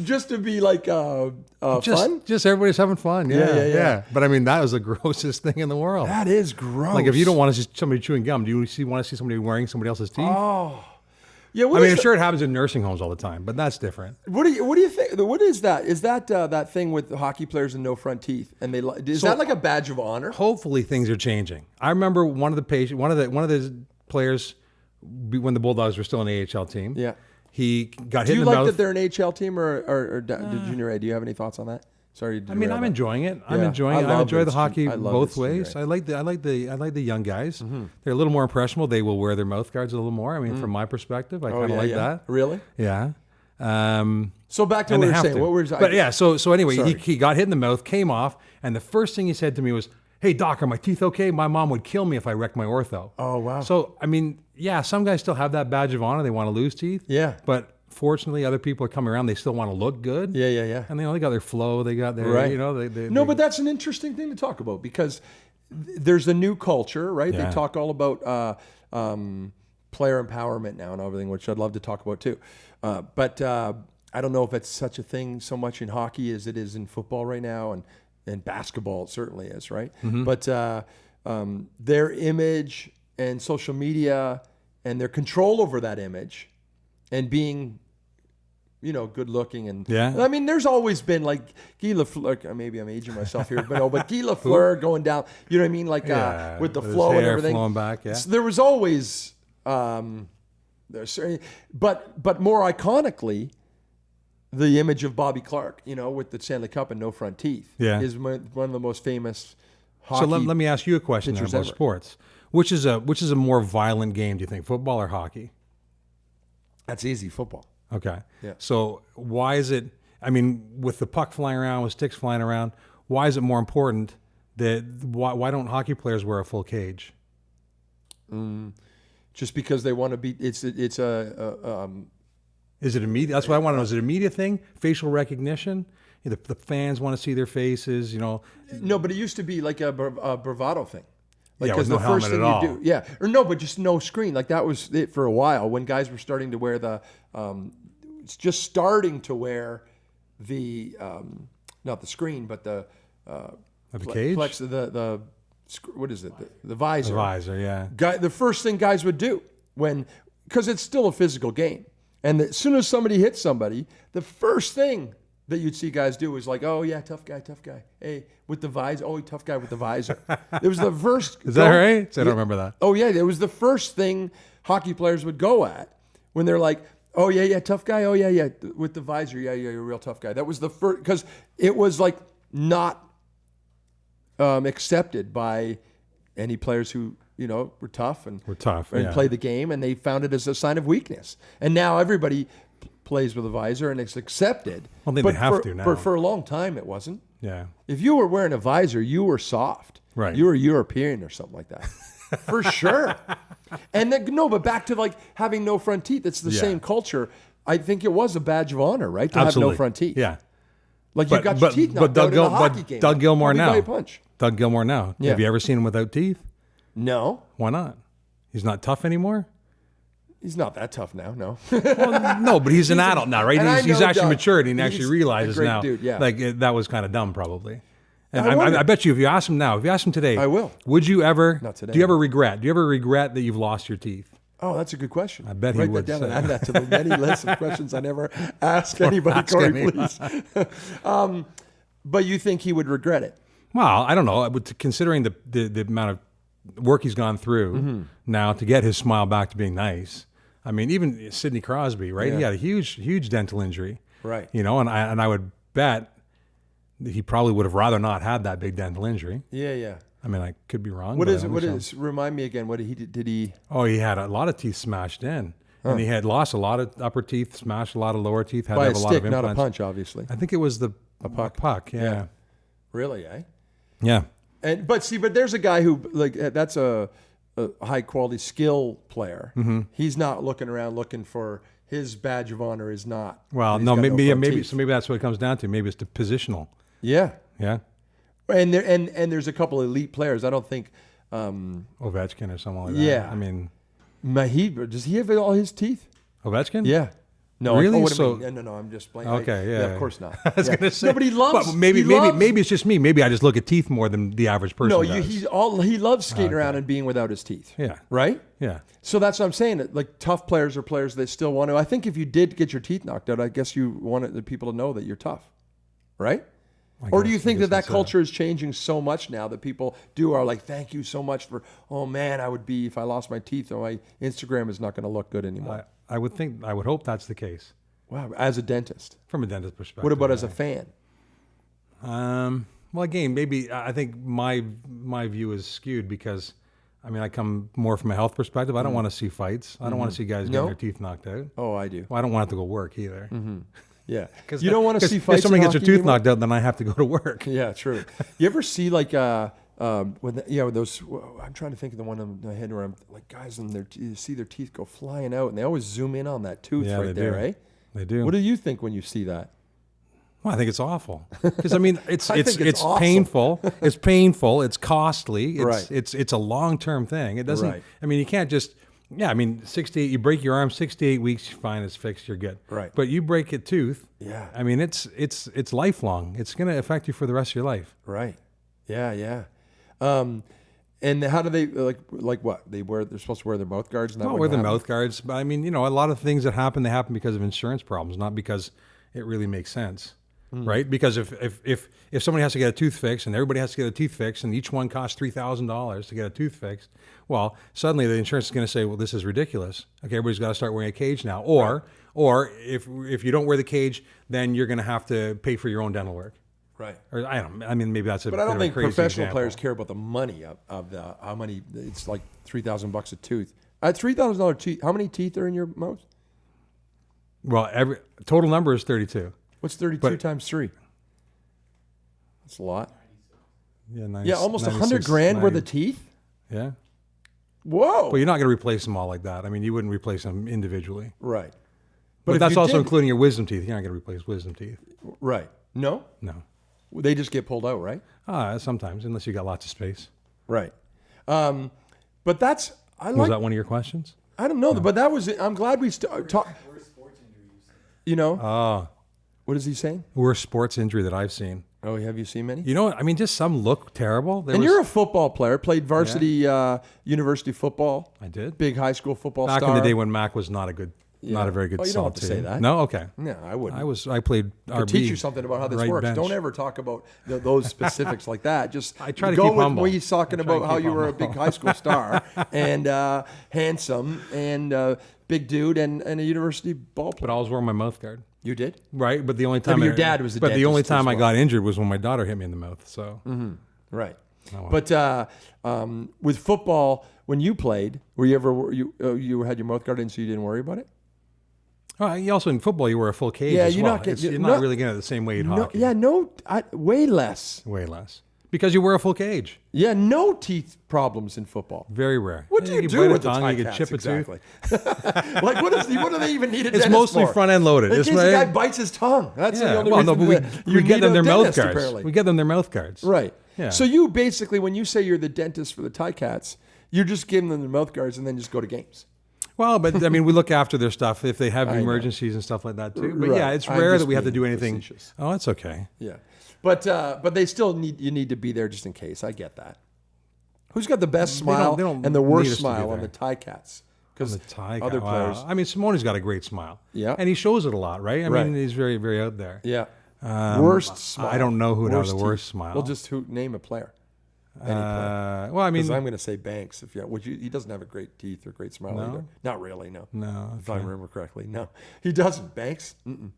S1: Just to be like fun?
S2: Just everybody's having fun. Yeah. But I mean, that was the grossest thing in the world.
S1: That is gross.
S2: Like, if you don't want to see somebody chewing gum, do you want to see somebody wearing somebody else's teeth?
S1: Oh. Yeah,
S2: I'm sure it happens in nursing homes all the time, but that's different.
S1: What do you think? What is that? Is that that thing with the hockey players and no front teeth? And is that like a badge of honor?
S2: Hopefully, things are changing. I remember one of the players when the Bulldogs were still an AHL team.
S1: Yeah,
S2: he got
S1: hit
S2: in the mouth.
S1: Do you like that they're an AHL team or Junior A? Do you have any thoughts on that? Sorry.
S2: I'm enjoying it. I enjoy the hockey both ways. I like the young guys. Mm-hmm. They're a little more impressionable. They will wear their mouth guards a little more. I mean, from my perspective, I kind of like that.
S1: Really?
S2: Yeah.
S1: So back to what we were saying. What was?
S2: But yeah. So anyway, he got hit in the mouth, came off, and the first thing he said to me was, "Hey doc, are my teeth okay? My mom would kill me if I wrecked my ortho."
S1: Oh wow.
S2: So I mean, yeah, some guys still have that badge of honor. They want to lose teeth.
S1: Yeah.
S2: But fortunately, other people are coming around. They still want to look good.
S1: Yeah.
S2: And they got their flow. They got their,
S1: but that's an interesting thing to talk about because there's a new culture, right?
S2: Yeah.
S1: They talk all about player empowerment now and everything, which I'd love to talk about too. But I don't know if it's such a thing so much in hockey as it is in football right now, and basketball it certainly is, right? But their image and social media and their control over that image and being, good looking. And I mean, there's always been like Guy Lafleur, maybe I'm aging myself here, but Guy Lafleur going down, you know what I mean? Like with the flow and everything.
S2: Flowing back,
S1: So there was always, but more iconically, the image of Bobby Clarke, with the Stanley Cup and no front teeth, is one of the most famous hockey.
S2: So let me ask you a question then about sports. Which is a more violent game, do you think, football or hockey?
S1: That's easy, football.
S2: Okay.
S1: Yeah.
S2: So why is it, with the puck flying around, with sticks flying around, why is it more important why don't hockey players wear a full cage?
S1: Just because they want to be, is it
S2: immediate? That's what I want to know. Is it a media thing? Facial recognition? The fans want to see their faces,
S1: No, but it used to be like a bravado thing. Like,
S2: with no helmet at all.
S1: But just no screen. Like that was it for a while when guys were starting to wear the, not the screen, but the
S2: cage?
S1: What is it? The visor.
S2: The visor, yeah.
S1: The first thing guys would do because it's still a physical game. And as soon as somebody hits somebody, the first thing that you'd see guys do was like, oh yeah, tough guy. Hey, with the visor. Oh, tough guy with the visor. It was the first.
S2: Is that right? So I don't remember that.
S1: Oh yeah, it was the first thing hockey players would go at when they're like, oh yeah, tough guy. Oh yeah, with the visor. Yeah, you're a real tough guy. That was the first, because it was like not accepted by any players who were tough and play the game, and they found it as a sign of weakness. And now everybody plays with a visor, and it's accepted.
S2: Well, they have to now.
S1: But for a long time, it wasn't.
S2: Yeah.
S1: If you were wearing a visor, you were soft.
S2: Right.
S1: You were European or something like that. For sure. And then, but back to like having no front teeth. It's the same culture. I think it was a badge of honor, right? To have no front teeth.
S2: Yeah.
S1: Like you got your teeth knocked out in a hockey game.
S2: Doug Gilmour now.
S1: By a punch.
S2: Doug Gilmour now.
S1: Yeah.
S2: Have you ever seen him without teeth?
S1: No.
S2: Why not? He's not tough anymore?
S1: He's not that tough now, no.
S2: Well, no, but he's an adult now, right? He's actually matured, and he actually realizes now.
S1: Dude, yeah.
S2: Like that was kind of dumb, probably. And I bet you, if you ask him now, if you ask him today,
S1: I will.
S2: Would you ever?
S1: Not today.
S2: Do you ever regret? Do you ever regret that you've lost your teeth?
S1: Oh, that's a good question.
S2: I bet he would.
S1: Write that down and add that to the many lists of questions I never ask anybody, Corey, please. But you think he would regret it?
S2: Well, I don't know. Considering the amount of work he's gone through now to get his smile back to being nice. I mean, even Sidney Crosby, right?
S1: Yeah.
S2: He had a huge dental injury,
S1: right?
S2: And I would bet that he probably would have rather not had that big dental injury.
S1: Yeah.
S2: I mean, I could be wrong.
S1: What is? Remind me again. What did he?
S2: Oh, he had a lot of teeth smashed in, and he had lost a lot of upper teeth, smashed a lot of lower teeth. Had
S1: By
S2: to have
S1: a
S2: a lot
S1: stick,
S2: of implants.
S1: not a punch, obviously.
S2: I think it was a puck. Yeah.
S1: Really? Eh?
S2: Yeah.
S1: But there's a guy who that's a high quality skill player.
S2: Mm-hmm.
S1: He's not looking around looking for his badge of honor. Is not.
S2: Well, no, maybe that's what it comes down to. Maybe it's the positional.
S1: Yeah.
S2: Yeah.
S1: And there's a couple of elite players. I don't think
S2: Ovechkin or someone like that.
S1: Yeah.
S2: I mean,
S1: does he have all his teeth?
S2: Ovechkin?
S1: Yeah. No,
S2: really?
S1: No, I'm just playing.
S2: Okay, yeah.
S1: Of course not.
S2: I was gonna say,
S1: but he loves.
S2: But maybe it's just me. Maybe I just look at teeth more than the average person.
S1: No,
S2: does.
S1: he loves skating around and being without his teeth.
S2: Yeah.
S1: Right.
S2: Yeah.
S1: So that's what I'm saying. Like tough players are players that still want to. I think if you did get your teeth knocked out, I guess you wanted the people to know that you're tough, right? Or do you think that culture is changing so much now that people are like, thank you so much for, oh man, I would be, if I lost my teeth, or my Instagram is not going to look good anymore.
S2: I would hope that's the case.
S1: Wow. As a dentist.
S2: From a dentist perspective.
S1: What about as a fan?
S2: Well, again, maybe I think my view is skewed because, I mean, I come more from a health perspective. I don't want to see fights. I don't want to see guys getting their teeth knocked out.
S1: Oh, I do.
S2: Well, I don't want to have to go work either.
S1: Mm-hmm. Yeah. Because you don't want to see fights.
S2: If somebody gets their tooth knocked out, then I have to go to work.
S1: Yeah, true. You ever see like those? I'm trying to think of the one in my head where I'm like, guys, and you see their teeth go flying out, and they always zoom in on that tooth right there, eh?
S2: They do.
S1: What do you think when you see that?
S2: Well, I think it's awful because I mean it's
S1: awesome.
S2: painful. It's painful. It's costly.
S1: Right.
S2: It's a long-term thing. It doesn't.
S1: Right.
S2: I mean, you can't just Yeah, I mean, 68. You break your arm, 68 weeks, fine, it's fixed, you're good.
S1: Right.
S2: But you break a tooth.
S1: Yeah.
S2: I mean, it's lifelong. It's going to affect you for the rest of your life.
S1: Right. Yeah. Yeah. And how do they like what they're supposed to wear their mouth guards? And that
S2: Well,
S1: wouldn't
S2: wear the
S1: happen?
S2: mouth guards. But I mean, a lot of things that happen, they happen because of insurance problems, not because it really makes sense. Right? Because if somebody has to get a tooth fixed and everybody has to get a tooth fixed and each one costs $3,000 to get a tooth fixed, well, suddenly the insurance is going to say, well, this is ridiculous. Okay, everybody's got to start wearing a cage now. Or if you don't wear the cage, then you're going to have to pay for your own dental work.
S1: Right.
S2: Or I mean, maybe that's a
S1: But I don't
S2: bit of a
S1: think
S2: crazy
S1: professional
S2: example.
S1: players care about the money of the how many. It's like $3,000 a tooth. At $3,000 teeth, how many teeth are in your mouth?
S2: Well, every total number is 32.
S1: What's 32 times 3? That's a lot.
S2: Yeah,
S1: Yeah, almost
S2: 96,
S1: $100,000 worth
S2: 90.
S1: of teeth.
S2: Yeah.
S1: Whoa.
S2: But you're not going to replace them all like that. I mean, you wouldn't replace them individually.
S1: Right.
S2: But
S1: if
S2: that's
S1: you
S2: also
S1: did-
S2: including your wisdom teeth. You're not going to replace wisdom teeth.
S1: Right. No.
S2: No.
S1: They just get pulled out, right?
S2: Sometimes, unless you got lots of space.
S1: Right. But that's I
S2: Was
S1: like.
S2: that one of your questions?
S1: I don't know, but that was. I'm glad we talked. You know.
S2: Oh,
S1: What is he saying?
S2: worst sports injury that I've seen.
S1: Oh, have you seen many?
S2: You know what? I mean, just some look terrible.
S1: And you're a football player. Played varsity university football.
S2: I did.
S1: Big high school football
S2: Back
S1: star.
S2: in the day when Mac was not a very good
S1: Oh, you don't
S2: solid
S1: have to say
S2: team.
S1: that.
S2: No, okay.
S1: No, I wouldn't.
S2: I played RB.
S1: To teach you something about how this
S2: right
S1: works.
S2: bench.
S1: Don't ever talk about those specifics like that. Just
S2: I try to
S1: go
S2: keep
S1: with
S2: humble.
S1: me talking
S2: I try to
S1: about how
S2: keep
S1: you were a
S2: humble.
S1: big high school star and handsome and big dude and a university ball
S2: But
S1: player.
S2: I was wearing my mouth guard.
S1: You did?
S2: Right, but the only time
S1: but your dad was a
S2: But the only
S1: dentist as
S2: time I
S1: well.
S2: got injured was when my daughter hit me in the mouth. So
S1: Right.
S2: Oh, wow.
S1: But with football, when you played, were you ever you had your mouth guard in so you didn't worry about it?
S2: you also in football you wear a full cage
S1: Yeah,
S2: as
S1: you're
S2: well.
S1: not getting-
S2: You're
S1: no-
S2: not really getting it the same way in
S1: No,
S2: hockey.
S1: yeah, no, way less.
S2: Way less because you wear a full cage.
S1: Yeah, no teeth problems in football.
S2: Very rare.
S1: What do you
S2: can
S1: do
S2: bite a
S1: with the
S2: tongue, you can
S1: TiCats,
S2: chip a tooth.
S1: exactly? Like, what do they even need a
S2: It's
S1: dentist
S2: mostly
S1: for?
S2: front end loaded.
S1: In
S2: It's
S1: case the
S2: right-
S1: guy bites his tongue. That's the
S2: Yeah,
S1: only
S2: well, no,
S1: reason
S2: but
S1: that
S2: we
S1: you
S2: get
S1: need
S2: them
S1: a
S2: their mouth
S1: dentist,
S2: guards.
S1: apparently.
S2: We get them their mouth guards.
S1: Right.
S2: Yeah.
S1: So you basically, when you say you're the dentist for the TiCats, you're just giving them their mouth guards and then just go to games.
S2: Well, but I mean, we look after their stuff if they have
S1: I know.
S2: emergencies and stuff like that too. But
S1: Right.
S2: yeah, it's
S1: I'm
S2: rare
S1: just
S2: that we have to
S1: being
S2: do anything.
S1: facetious.
S2: Oh, it's okay.
S1: Yeah. But they still need to be there just in case. I get that. Who's got the best smile
S2: they don't
S1: and the
S2: need
S1: worst
S2: us to be
S1: smile on
S2: there.
S1: the TiCats? Because
S2: The tie
S1: other
S2: wow.
S1: players.
S2: I mean, Simone's got a great smile.
S1: Yeah.
S2: And he shows it a lot, right? I
S1: Right.
S2: mean, he's very, very out there.
S1: Yeah. Worst smile.
S2: I don't know who would have the
S1: teeth.
S2: worst smile.
S1: Well, just name a player. Any player.
S2: Well, I mean,
S1: Because I'm going to say Banks. He doesn't have a great teeth or great smile
S2: No?
S1: either. Not really, no.
S2: no.
S1: If I remember correctly, no, he doesn't. Banks. Mm-mm.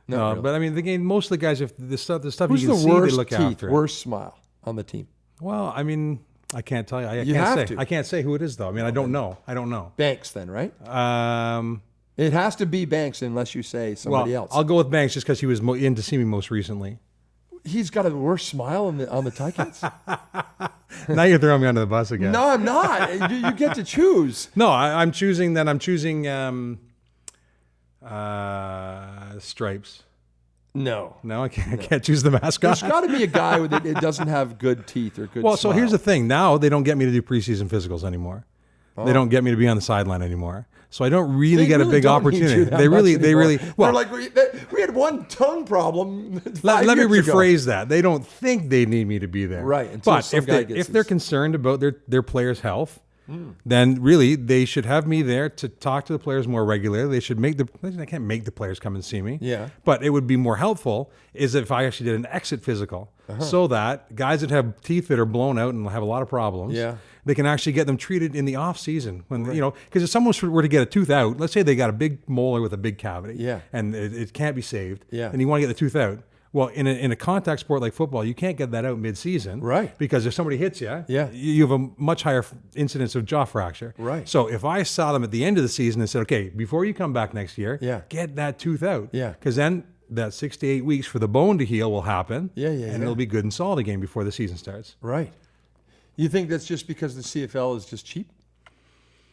S2: No,
S1: Not really.
S2: but I mean, most of the guys, if the stuff
S1: Who's
S2: you
S1: the
S2: can see, they
S1: worst
S2: look
S1: teeth,
S2: after.
S1: worst smile on the team?
S2: Well, I mean, I can't tell you. I
S1: You
S2: can't
S1: have
S2: say.
S1: to.
S2: I can't say who it is, though. I mean, I don't know.
S1: Banks, then, right?
S2: Um,
S1: It has to be Banks unless you say somebody
S2: well,
S1: else.
S2: I'll go with Banks just because he was in to see me most recently.
S1: He's got a worse smile on the TiCats.
S2: Now you're throwing me under the bus again.
S1: No, I'm not. You get to choose.
S2: No, I'm choosing Stripes.
S1: No.
S2: No, I can't choose the mascot.
S1: There's got to be a guy that it doesn't have good teeth or good.
S2: Well, so here's the
S1: smile.
S2: thing. Now they don't get me to do preseason physicals anymore. They don't get me to be on the sideline anymore. So I don't really
S1: They
S2: get
S1: really
S2: a big
S1: don't need
S2: opportunity.
S1: you that
S2: They
S1: much
S2: really.
S1: anymore.
S2: Well,
S1: They're like we had one tongue problem.
S2: let me
S1: years ago.
S2: rephrase that. They don't think they need me to be there.
S1: Right, until
S2: But
S1: some
S2: if
S1: guy
S2: they
S1: gets
S2: if they're
S1: his-
S2: concerned about their players' health, then really they should have me there to talk to the players more regularly. They should I can't make the players come and see me.
S1: Yeah.
S2: But it would be more helpful is if I actually did an exit physical, so that guys that have teeth that are blown out and have a lot of problems,
S1: Yeah.
S2: they can actually get them treated in the off season when because if someone were to get a tooth out, let's say they got a big molar with a big cavity,
S1: Yeah.
S2: and it can't be saved,
S1: Yeah.
S2: and you want to get the tooth out. Well, in a contact sport like football, you can't get that out mid-season.
S1: Right.
S2: Because if somebody hits you,
S1: Yeah.
S2: you have a much higher incidence of jaw fracture.
S1: Right.
S2: So if I saw them at the end of the season and said, okay, before you come back next year,
S1: Yeah.
S2: get that tooth out.
S1: Yeah.
S2: Because then that 6 to 8 weeks for the bone to heal will happen.
S1: Yeah,
S2: And it'll be good and solid again before the season starts.
S1: Right. You think that's just because the CFL is just cheap?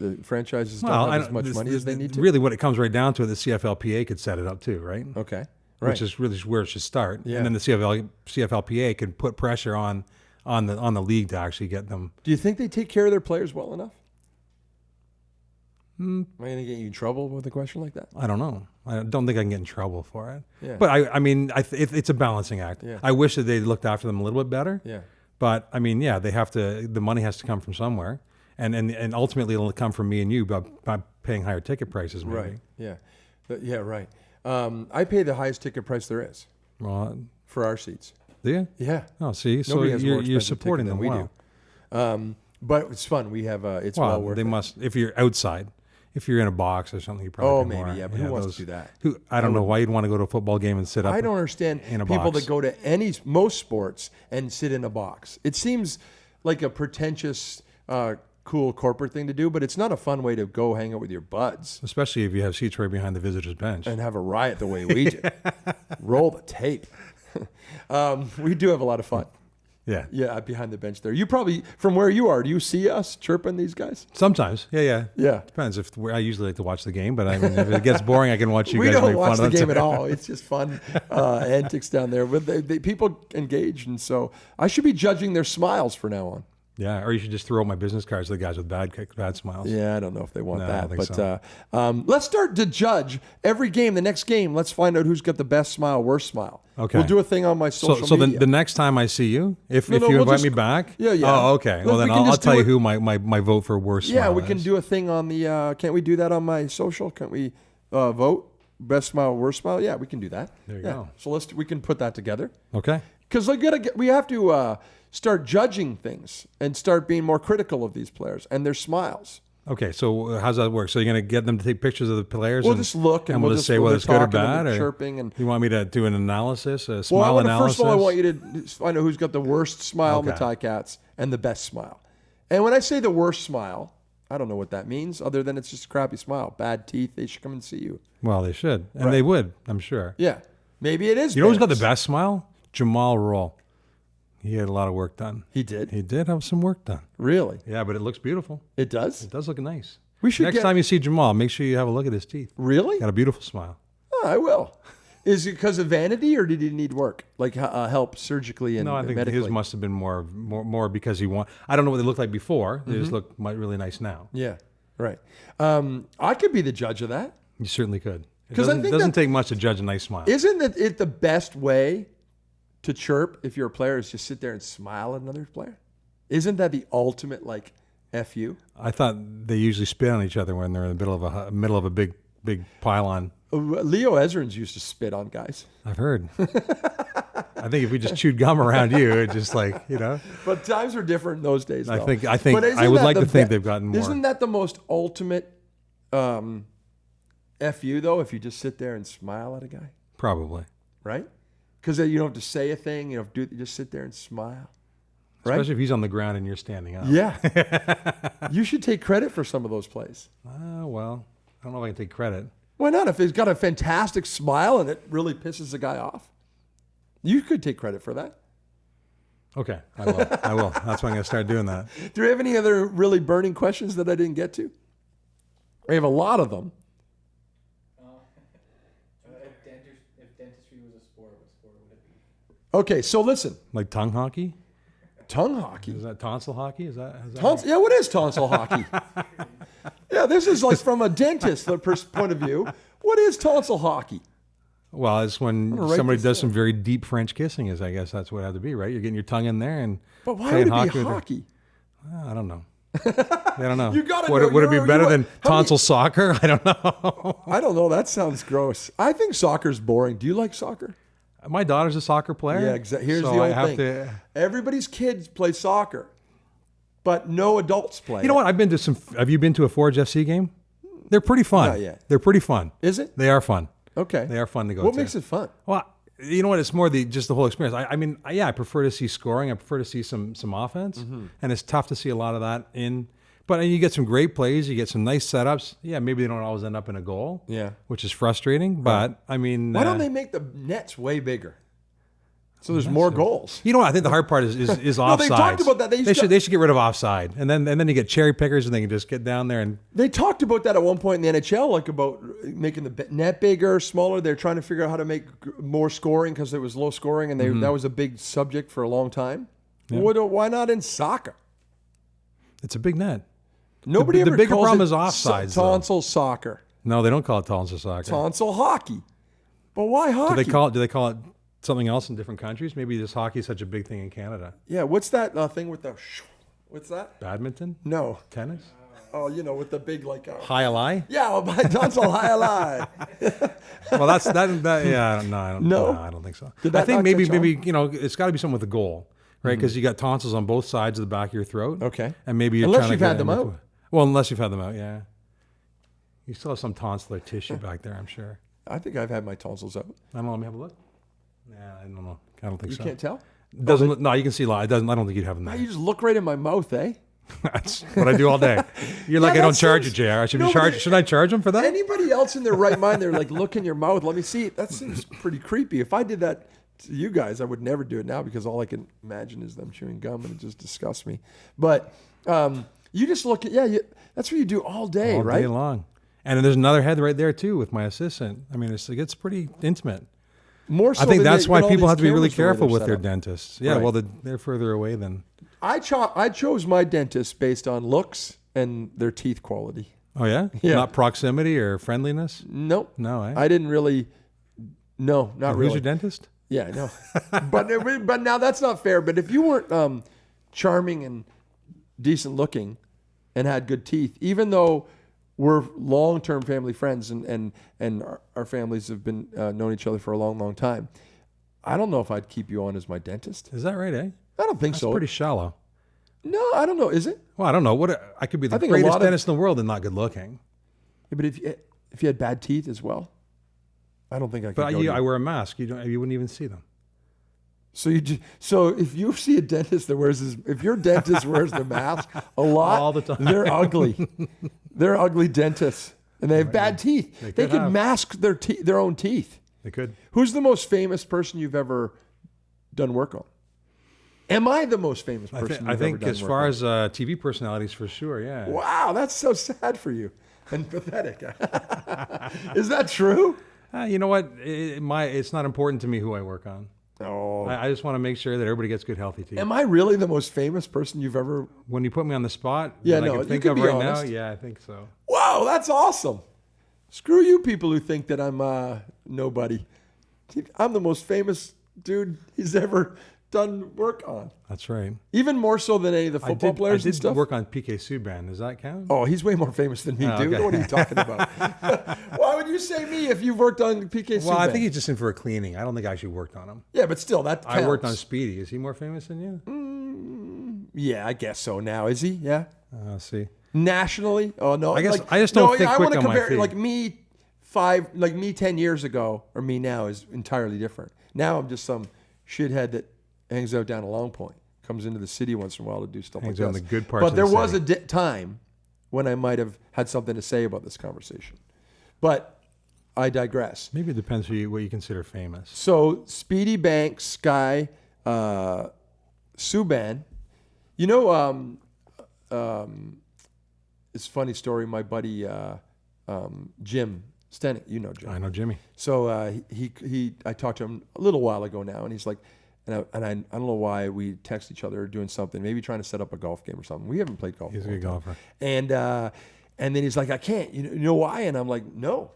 S1: The franchises
S2: Well,
S1: don't
S2: I
S1: have as
S2: don't-
S1: much
S2: this-
S1: money as they need to?
S2: Really, when it comes right down to it, the CFLPA could set it up too, right?
S1: Okay. Right.
S2: Which is really where it should start.
S1: Yeah.
S2: And then the CFLPA could put pressure on the league to actually get them.
S1: Do you think they take care of their players well enough? Am I going to get you in trouble with a question like that?
S2: I don't know. I don't think I can get in trouble for it.
S1: Yeah.
S2: But it's a balancing act.
S1: Yeah.
S2: I wish that they looked after them a little bit better.
S1: Yeah.
S2: But I mean, yeah, they have to. The money has to come from somewhere, and ultimately it'll come from me and you by paying higher ticket prices. Maybe.
S1: Right. Yeah. Yeah. Right. I pay the highest ticket price there is
S2: Well,
S1: for our seats.
S2: do you?
S1: Yeah.
S2: Oh, see, so
S1: Nobody has a more
S2: you're
S1: expensive
S2: supporting
S1: ticket
S2: them.
S1: than we
S2: Wow.
S1: do. But it's fun. We have it's
S2: Well,
S1: well worth
S2: they
S1: it.
S2: must. If you're outside, if you're in a box or something, you probably.
S1: Oh,
S2: pay
S1: maybe,
S2: more.
S1: yeah, but who wants to do that?
S2: I don't know why you'd want to go to a football game and sit up.
S1: I don't understand
S2: in a
S1: people
S2: box.
S1: that go to most sports and sit in a box. It seems like a pretentious, cool corporate thing to do, but it's not a fun way to go hang out with your buds
S2: Especially if you have seats right behind the visitors' bench.
S1: and have a riot the way we do. Roll the tape. We do have a lot of fun.
S2: Yeah.
S1: Yeah, behind the bench there. You probably, from where you are, do you see us chirping these guys?
S2: Sometimes. Yeah.
S1: Yeah.
S2: Depends. I usually like to watch the game, but I mean, if it gets boring, I can watch you
S1: We
S2: guys
S1: don't
S2: make
S1: watch
S2: fun
S1: the
S2: of
S1: game at all. It's just fun antics down there. But people engage, and so I should be judging their smiles from now on.
S2: Yeah, or you should just throw out my business cards to the guys with bad smiles.
S1: Yeah, I don't know if they want
S2: No, I
S1: that.
S2: don't think
S1: But
S2: so.
S1: let's start to judge every game. The next game, let's find out who's got the best smile, worst smile.
S2: Okay.
S1: We'll do a thing on my social
S2: So
S1: media.
S2: the next time I see you, if
S1: No,
S2: you
S1: we'll
S2: invite
S1: just-
S2: me back,
S1: Yeah, yeah.
S2: Oh, okay. Well,
S1: We
S2: then
S1: can
S2: I'll
S1: just
S2: tell
S1: do
S2: you
S1: it-
S2: who my vote for worst
S1: yeah,
S2: smile
S1: we can
S2: is.
S1: do a thing on the. Can't we do that on my social? Can't we vote best smile, worst smile? Yeah, we can do that.
S2: There you
S1: yeah.
S2: go.
S1: So we can put that together.
S2: Okay.
S1: Because we have to start judging things and start being more critical of these players and their smiles.
S2: Okay, so how's that work? So you're going to get them to take pictures of the players?
S1: We'll
S2: and,
S1: just look and
S2: we'll just say whether it's good or
S1: talking and
S2: bad?
S1: they're
S2: Or
S1: chirping and
S2: you want me to do an analysis, a
S1: well,
S2: smile analysis?
S1: first of all, I want you to find out who's got the worst smile in the
S2: Okay.
S1: TiCats and the best smile. And when I say the worst smile, I don't know what that means other than it's just a crappy smile. Bad teeth, they should come and see you.
S2: Well, they should. And
S1: Right.
S2: they would, I'm sure.
S1: Yeah. Maybe it is.
S2: You know who's got the
S1: theirs.
S2: best smile? Jamal Roll. He had a lot of work done.
S1: He did.
S2: He did have some work done.
S1: Really?
S2: Yeah, but it looks beautiful.
S1: It does?
S2: It does look nice.
S1: We should
S2: Next time you see Jamal, make sure you have a look at his teeth.
S1: Really?
S2: Got a beautiful smile.
S1: Oh, I will. Is it because of vanity or did he need work? Like help surgically and
S2: No, I think
S1: medically?
S2: his must have been more because he want. I don't know what they looked like before. They
S1: Mm-hmm.
S2: just look really nice now.
S1: Yeah, right. I could be the judge of that.
S2: You certainly could. It
S1: 'Cause I
S2: doesn't,
S1: think
S2: doesn't
S1: that-
S2: take much to judge a nice smile.
S1: Isn't it the best way to chirp if you're a player is just sit there and smile at another player? Isn't that the ultimate like F you?
S2: I thought they usually spit on each other when they're in the middle of a big pylon.
S1: Leo Ezrins used to spit on guys.
S2: I've heard. I think if we just chewed gum around you, it just
S1: But times were different in those days.
S2: I
S1: though.
S2: think
S1: But isn't
S2: I would
S1: that
S2: like
S1: the
S2: to think
S1: be-
S2: they've gotten more.
S1: Isn't that the most ultimate F you though? If you just sit there and smile at a guy,
S2: Probably.
S1: right? Because you don't have to say a thing. You don't just sit there and smile. Right?
S2: Especially if he's on the ground and you're standing up.
S1: Yeah. You should take credit for some of those plays.
S2: Well, I don't know if I can take credit.
S1: Why not? If he's got a fantastic smile and it really pisses the guy off, you could take credit for that.
S2: Okay, I will. I will. That's why I'm going to start doing that.
S1: Do you have any other really burning questions that I didn't get to? I have a lot of them.
S3: If dentistry was a sport, what sport would it be?
S1: Okay, so listen.
S2: Like tongue hockey?
S1: Tongue hockey.
S2: Is that tonsil hockey? Is that
S1: Yeah, what is tonsil hockey? Yeah, this is like from a dentist's point of view. What is tonsil hockey?
S2: Well, it's when
S1: gonna write
S2: somebody
S1: this
S2: does
S1: down.
S2: some very deep French kissing. I guess that's what it had to be, right? You're getting your tongue in there and
S1: But why
S2: playing
S1: would it be
S2: with
S1: hockey?
S2: I don't know. I don't know.
S1: You gotta
S2: would
S1: know.
S2: it, would it be
S1: You're-
S2: better
S1: you-
S2: than
S1: how many-
S2: tonsil soccer? I don't know.
S1: I don't know. That sounds gross. I think soccer's boring. Do you like soccer?
S2: My daughter's a soccer player.
S1: Yeah, exactly. Here's
S2: so
S1: the
S2: I
S1: old
S2: have
S1: thing.
S2: to.
S1: Everybody's kids play soccer, but no adults play.
S2: You know what? I've been to some. Have you been to a Forge FC game? They're pretty fun.
S1: Not yet.
S2: They're pretty fun.
S1: Is it?
S2: They are fun.
S1: Okay.
S2: They are fun to go
S1: What
S2: to.
S1: makes it fun?
S2: Well, you know what? It's more just the whole experience. I mean, I prefer to see scoring. I prefer to see some offense,
S1: Mm-hmm.
S2: and it's tough to see a lot of that in. But you get some great plays. You get some nice setups. Yeah, maybe they don't always end up in a goal.
S1: Yeah.
S2: which is frustrating. But I mean,
S1: Why don't they make the nets way bigger? So there's more goals.
S2: You know what? I think the hard part is offside.
S1: they talked about that. They
S2: should get rid of offside, and then you get cherry pickers, and they can just get down there and.
S1: They talked about that at one point in the NHL, like about making the net bigger, smaller. They're trying to figure out how to make more scoring because it was low scoring, and that was a big subject for a long time. Why not in soccer?
S2: It's a big net.
S1: Nobody
S2: the
S1: ever
S2: bigger
S1: calls
S2: problem
S1: it
S2: is offsides, though.
S1: tonsil soccer.
S2: No, they don't call it tonsil soccer.
S1: Tonsil hockey. But why hockey?
S2: Do they call it something else in different countries? Maybe just hockey is such a big thing in Canada.
S1: Yeah, what's that thing with the... What's that?
S2: Badminton?
S1: No.
S2: Tennis?
S1: Oh, with the big, like...
S2: High ally?
S1: Yeah, well, my tonsil high alive.
S2: Well, that's that. Yeah, no, I don't think so.
S1: Did
S2: I
S1: that
S2: think
S1: not
S2: maybe
S1: catch on?
S2: it's got to be something with a goal, right? Because you got tonsils on both sides of the back of your throat.
S1: Okay.
S2: And maybe you're
S1: Unless
S2: trying
S1: you've
S2: to get
S1: had them out.
S2: Well, unless you've had them out, yeah. You still have some tonsillar tissue back there, I'm sure.
S1: I think I've had my tonsils out.
S2: I don't know. Let me have a look. Yeah, I don't know. I don't think
S1: You
S2: so.
S1: can't tell?
S2: Doesn't. No, you can see a lot. It doesn't. I don't think you'd have them
S1: Now
S2: there.
S1: you just look right in my mouth, eh?
S2: That's what I do all day. You're like,
S1: Yeah,
S2: I don't
S1: that
S2: charge you,
S1: seems-
S2: JR. I should
S1: No,
S2: be
S1: but
S2: charged. Should I charge them for that?
S1: Anybody else in their right mind, they're like, look in your mouth. Let me see. That seems pretty creepy. If I did that to you guys, I would never do it now because all I can imagine is them chewing gum and it just disgusts me. But you just look at, that's what you do all day,
S2: All
S1: right?
S2: day long. And then there's another head right there too with my assistant. I mean, it gets pretty intimate.
S1: More so
S2: I think
S1: than
S2: that's
S1: they-
S2: why
S1: than all
S2: people
S1: these
S2: have to be really
S1: cameras the way
S2: careful
S1: they're
S2: with
S1: set
S2: their
S1: up.
S2: dentists. Yeah,
S1: Right.
S2: well, they're further away than.
S1: I chose my dentist based on looks and their teeth quality.
S2: Oh yeah,
S1: Yeah.
S2: Not proximity or friendliness.
S1: Nope.
S2: No, eh?
S1: I didn't really. No, not
S2: Who's
S1: really.
S2: your dentist?
S1: Yeah, I know. but now that's not fair. But if you weren't charming and decent looking and had good teeth, even though we're long-term family friends and our families have been known each other for a long, long time, I don't know if I'd keep you on as my dentist.
S2: Is that right, eh?
S1: I don't think
S2: That's
S1: so.
S2: pretty shallow.
S1: No, I don't know. Is it?
S2: Well, I don't know. I could be the
S1: I think a
S2: greatest
S1: lot of-
S2: dentist in the world and not good looking.
S1: Yeah, but if you had bad teeth as well, I don't think I could.
S2: But
S1: go to
S2: I wear a mask. You wouldn't even see them.
S1: So if you see a dentist that if your dentist wears the mask a lot,
S2: All the time.
S1: they're ugly. They're ugly dentists, and they have bad teeth.
S2: They
S1: They
S2: could
S1: could
S2: have.
S1: mask their own teeth.
S2: They could.
S1: Who's the most famous person you've ever done work on? Am I the most famous person?
S2: I
S1: you've
S2: think
S1: ever done
S2: as
S1: work
S2: far
S1: on?
S2: as TV personalities, for sure, yeah.
S1: Wow, that's so sad for you and pathetic. Is that true?
S2: You know what? It's not important to me who I work on.
S1: Oh,
S2: I just want to make sure that everybody gets good, healthy teeth.
S1: am I really the most famous person you've ever?
S2: When you put me on the spot,
S1: Yeah,
S2: that
S1: no,
S2: I
S1: you
S2: can think
S1: can
S2: of
S1: be
S2: right
S1: honest.
S2: now, yeah, I think so.
S1: Wow, that's awesome. Screw you people who think that I'm nobody. I'm the most famous dude he's ever done work on.
S2: That's right.
S1: Even more so than any of the football players
S2: I
S1: and
S2: did
S1: stuff.
S2: work on PK Subban. Does that count?
S1: Oh, he's way more famous than me,
S2: Oh,
S1: dude.
S2: okay.
S1: What are you talking about? Why would you say me if you've worked on PK Subban?
S2: Well, I think he's just in for a cleaning. I don't think I actually worked on him.
S1: Yeah, but still, that counts.
S2: I worked on Speedy. Is he more famous than you?
S1: Yeah, I guess so now. Is he? Yeah.
S2: See.
S1: Nationally? Oh, no.
S2: I guess I just don't think
S1: I
S2: quick
S1: wanna
S2: on my
S1: compare,
S2: feet.
S1: like me 10 years ago or me now is entirely different. Now I'm just some shithead that hangs out down a Long Point, comes into the city once in a while to do stuff
S2: Hangs
S1: like
S2: out in
S1: this.
S2: the good parts
S1: But
S2: of
S1: there
S2: the
S1: was
S2: city.
S1: a time when I might have had something to say about this conversation. But I digress.
S2: Maybe it depends what you consider famous.
S1: So Speedy Banks, Sky, Subban, you know, it's a funny story. My buddy Jim Stenick, you know Jim.
S2: I know Jimmy.
S1: So I talked to him a little while ago now, and he's like, I don't know why we text each other doing something, maybe trying to set up a golf game or something. We haven't played golf.
S2: He's a
S1: in
S2: good
S1: long time.
S2: golfer.
S1: And then he's like, I can't. You know why? And I'm like, no.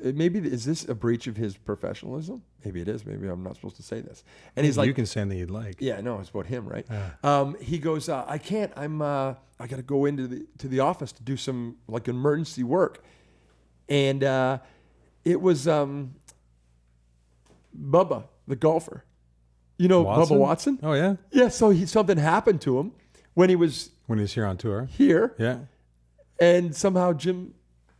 S1: Maybe is this a breach of his professionalism? Maybe it is. Maybe I'm not supposed to say this. And he's like,
S2: you can say anything you'd like.
S1: yeah, no, it's about him, right?
S2: Yeah.
S1: He goes, I can't. I got to go into the office to do some like emergency work, and it was Bubba, the golfer. You know Bubba Watson?
S2: Oh yeah.
S1: Yeah. So something happened to him when he was
S2: When he's here on tour.
S1: here,
S2: Yeah.
S1: and somehow Jim.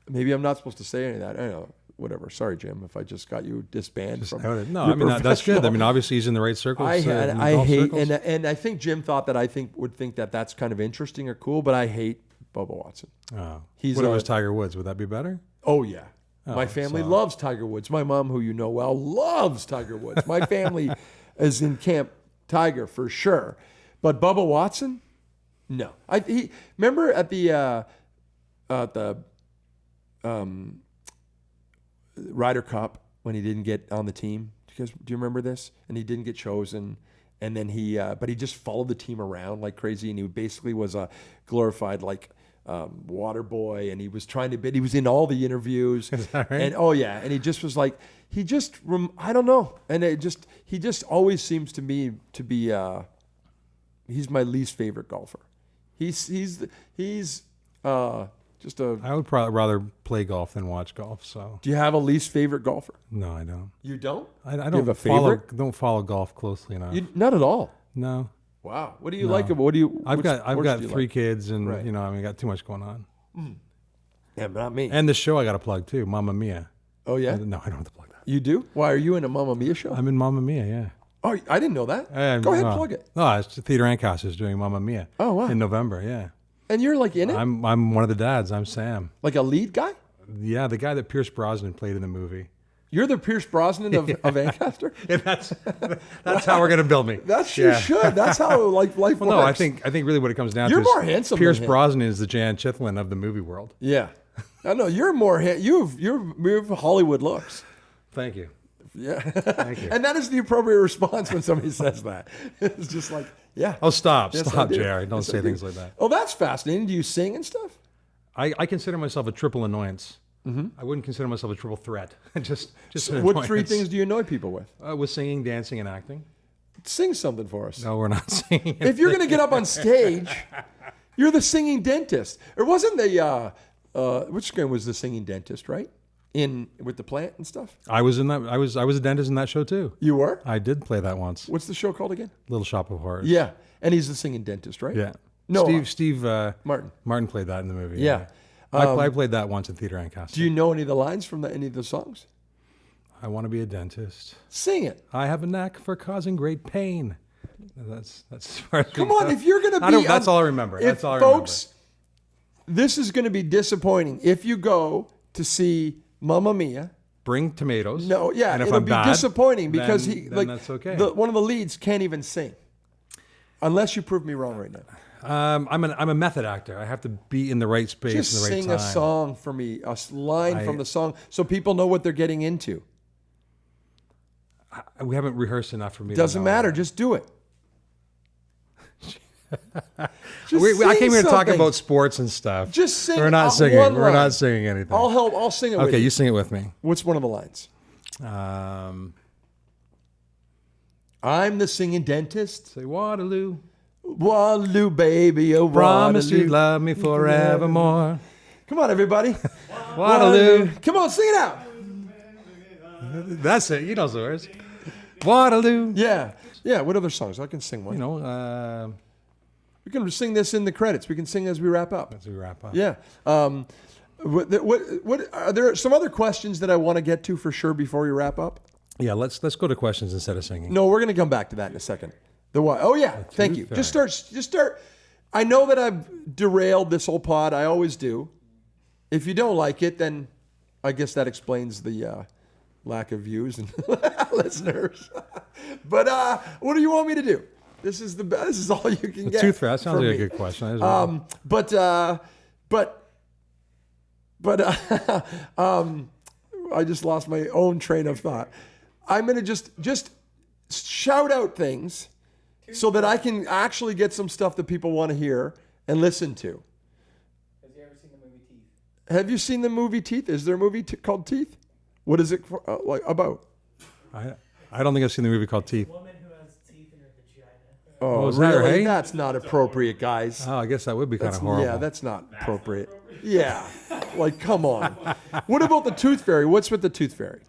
S1: Maybe I'm not supposed to say any of that. I don't know. Whatever. Sorry, Jim, if I just got you disbanded from.
S2: No,
S1: your
S2: I mean that's good. I
S1: professional-
S2: mean, obviously he's in the right circles.
S1: I
S2: in the golf
S1: hate,
S2: circles.
S1: and I think Jim thought that would think that that's kind of interesting or cool, but I hate Bubba Watson.
S2: Oh.
S1: He's
S2: what if it
S1: a-
S2: was Tiger Woods? Would that be better?
S1: Oh yeah, my
S2: Oh,
S1: family
S2: so-
S1: loves Tiger Woods. My mom, who you know well, loves Tiger Woods. My family is in Camp Tiger for sure, but Bubba Watson, no. Remember at the Ryder Cup when he didn't get on the team. Do you remember this? And he didn't get chosen, and then but he just followed the team around like crazy, and he basically was a glorified like Waterboy, and he was trying to he was in all the interviews.
S2: Is that right?
S1: And and he just was like, I don't know. And he just always seems to me to be, he's my least favorite golfer. He's just a.
S2: I would probably rather play golf than watch golf. So
S1: Do you have a least favorite golfer?
S2: no, I don't.
S1: You don't?
S2: I
S1: you have
S2: don't
S1: a
S2: follow
S1: favorite?
S2: don't follow golf closely enough.
S1: Not at all.
S2: No,
S1: Wow. What do you like? What do you?
S2: I've
S1: which
S2: got
S1: sports do you
S2: 3
S1: like?
S2: kids, and
S1: Right.
S2: got too much going on.
S1: Yeah, but not me.
S2: And the show I got to plug too, Mamma Mia.
S1: Oh yeah,
S2: No, I don't have to plug that.
S1: you do. Why are you in a Mamma Mia show?
S2: I'm in Mamma Mia, yeah.
S1: Oh, I didn't know that. Go ahead, plug it.
S2: No, it's Theater Ancaster is doing Mamma Mia.
S1: Oh, wow.
S2: In November, yeah.
S1: And you're like in it,
S2: I'm one of the dads. I'm Sam.
S1: like a lead guy.
S2: Yeah, the guy that Pierce Brosnan played in the movie.
S1: You're the Pierce Brosnan of Ancaster.
S2: And that's how we're gonna build me.
S1: You should. That's how life works.
S2: Well, no, I think really what it comes down
S1: You're
S2: to is
S1: more handsome
S2: Pierce
S1: than him.
S2: Brosnan is the Jan Chithalen of the movie world.
S1: Yeah, I know you're more. You have Hollywood looks.
S2: Thank you.
S1: Yeah,
S2: Thank you.
S1: and that is the appropriate response when somebody says that. It's just like, yeah.
S2: Oh, stop,
S1: Yes, I
S2: stop,
S1: do.
S2: Jerry! Don't
S1: Yes, I
S2: say
S1: do.
S2: things like that.
S1: Oh, that's fascinating. Do you sing and stuff?
S2: I consider myself a triple annoyance. I wouldn't consider myself a triple threat. just an
S1: What 3
S2: annoyance.
S1: things do you annoy people with?
S2: With singing, dancing, and acting.
S1: Sing something for us.
S2: No, we're not singing.
S1: If you're going to get up on stage, you're the singing dentist. It wasn't the which guy was the singing dentist, right? With the plant and stuff.
S2: I was in that. I was a dentist in that show too.
S1: You were?
S2: I did play that once.
S1: What's the show called again?
S2: Little Shop of Horrors.
S1: Yeah, and he's the singing dentist, right?
S2: Yeah.
S1: No,
S2: Steve
S1: Martin.
S2: Martin played that in the movie.
S1: Yeah.
S2: I played that once in Theater Ancaster.
S1: Do you know any of the lines from any of the songs?
S2: I want to be a dentist.
S1: Sing it.
S2: I have a knack for causing great pain. That's as far as we
S1: Come on,
S2: go.
S1: if you're going to be...
S2: That's all I remember.
S1: If
S2: That's all I
S1: folks, this is going to be disappointing. If you go to see Mamma Mia...
S2: Bring tomatoes.
S1: No, yeah,
S2: And if
S1: it'll
S2: I'm
S1: be
S2: bad,
S1: disappointing because
S2: then that's okay.
S1: one of the leads can't even sing. Unless you prove me wrong right now.
S2: I'm a method actor. I have to be in the right space
S1: Just
S2: in the right
S1: sing
S2: time.
S1: a song for me, a line from the song, so people know what they're getting into.
S2: We haven't rehearsed enough for me.
S1: Doesn't
S2: to know
S1: matter.
S2: that.
S1: Just do it.
S2: I came here to talk
S1: something.
S2: about sports and stuff.
S1: Just sing.
S2: We're not singing.
S1: one
S2: We're
S1: line.
S2: not singing anything.
S1: I'll help. I'll sing it. with
S2: Okay,
S1: you.
S2: you sing it with me.
S1: What's one of the lines? I'm the singing dentist.
S2: Say Waterloo.
S1: Waterloo, baby, oh
S2: Promise
S1: Waterloo.
S2: you'd love me forevermore.
S1: Come on, everybody.
S2: Waterloo.
S1: Come on, sing it out.
S2: That's it. You know the words. Waterloo.
S1: Yeah. Yeah. What other songs? I can sing one.
S2: You know,
S1: We can sing this in the credits. We can sing as we wrap up.
S2: as we wrap up.
S1: Yeah. What are there some other questions that I want to get to for sure before we wrap up?
S2: Yeah, let's go to questions instead of singing.
S1: No, we're going to come back to that in a second. The what? Oh yeah, thank you.
S2: tooth
S1: Just start. I know that I've derailed this whole pod. I always do. If you don't like it, then I guess that explains the lack of views and listeners. But what do you want me to do? This is all you can get.
S2: Tooth fairy. That sounds
S1: from
S2: like a
S1: me.
S2: good question.
S1: I just lost my own train of thought. I'm gonna just shout out things so that I can actually get some stuff that people want to hear and listen to.
S3: Have you ever seen the movie Teeth?
S1: Have you seen the movie Teeth? Is there a movie called Teeth? What is it about?
S2: I don't think I've seen the movie called Teeth.
S3: A woman who has teeth in her vagina.
S1: Oh,
S2: is that
S1: really?
S2: right?
S1: That's not appropriate, guys.
S2: Oh, I guess that would be kind of horrible.
S1: Yeah, that's not appropriate. Yeah, like come on. What about the Tooth Fairy? What's with the Tooth Fairy?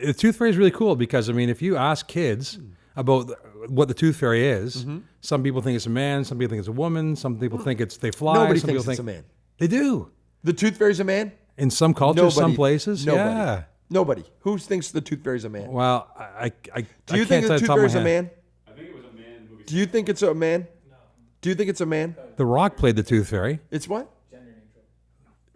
S2: The Tooth Fairy is really cool because, I mean, if you ask kids about what the Tooth Fairy is, some people think it's a man, some people think it's a woman, some people think they fly.
S1: Nobody
S2: some
S1: thinks
S2: people
S1: it's a man.
S2: They do.
S1: The Tooth Fairy's a man?
S2: In some cultures, some places,
S1: Nobody.
S2: yeah.
S1: Nobody. Who thinks the Tooth Fairy's a man?
S2: Well,
S1: Do you think the Tooth Fairy's a man?
S4: I think it was a man movie.
S1: Do you think it's a man? No. Do you think it's a man?
S2: The Rock played the Tooth Fairy.
S1: It's what?
S3: Gender neutral.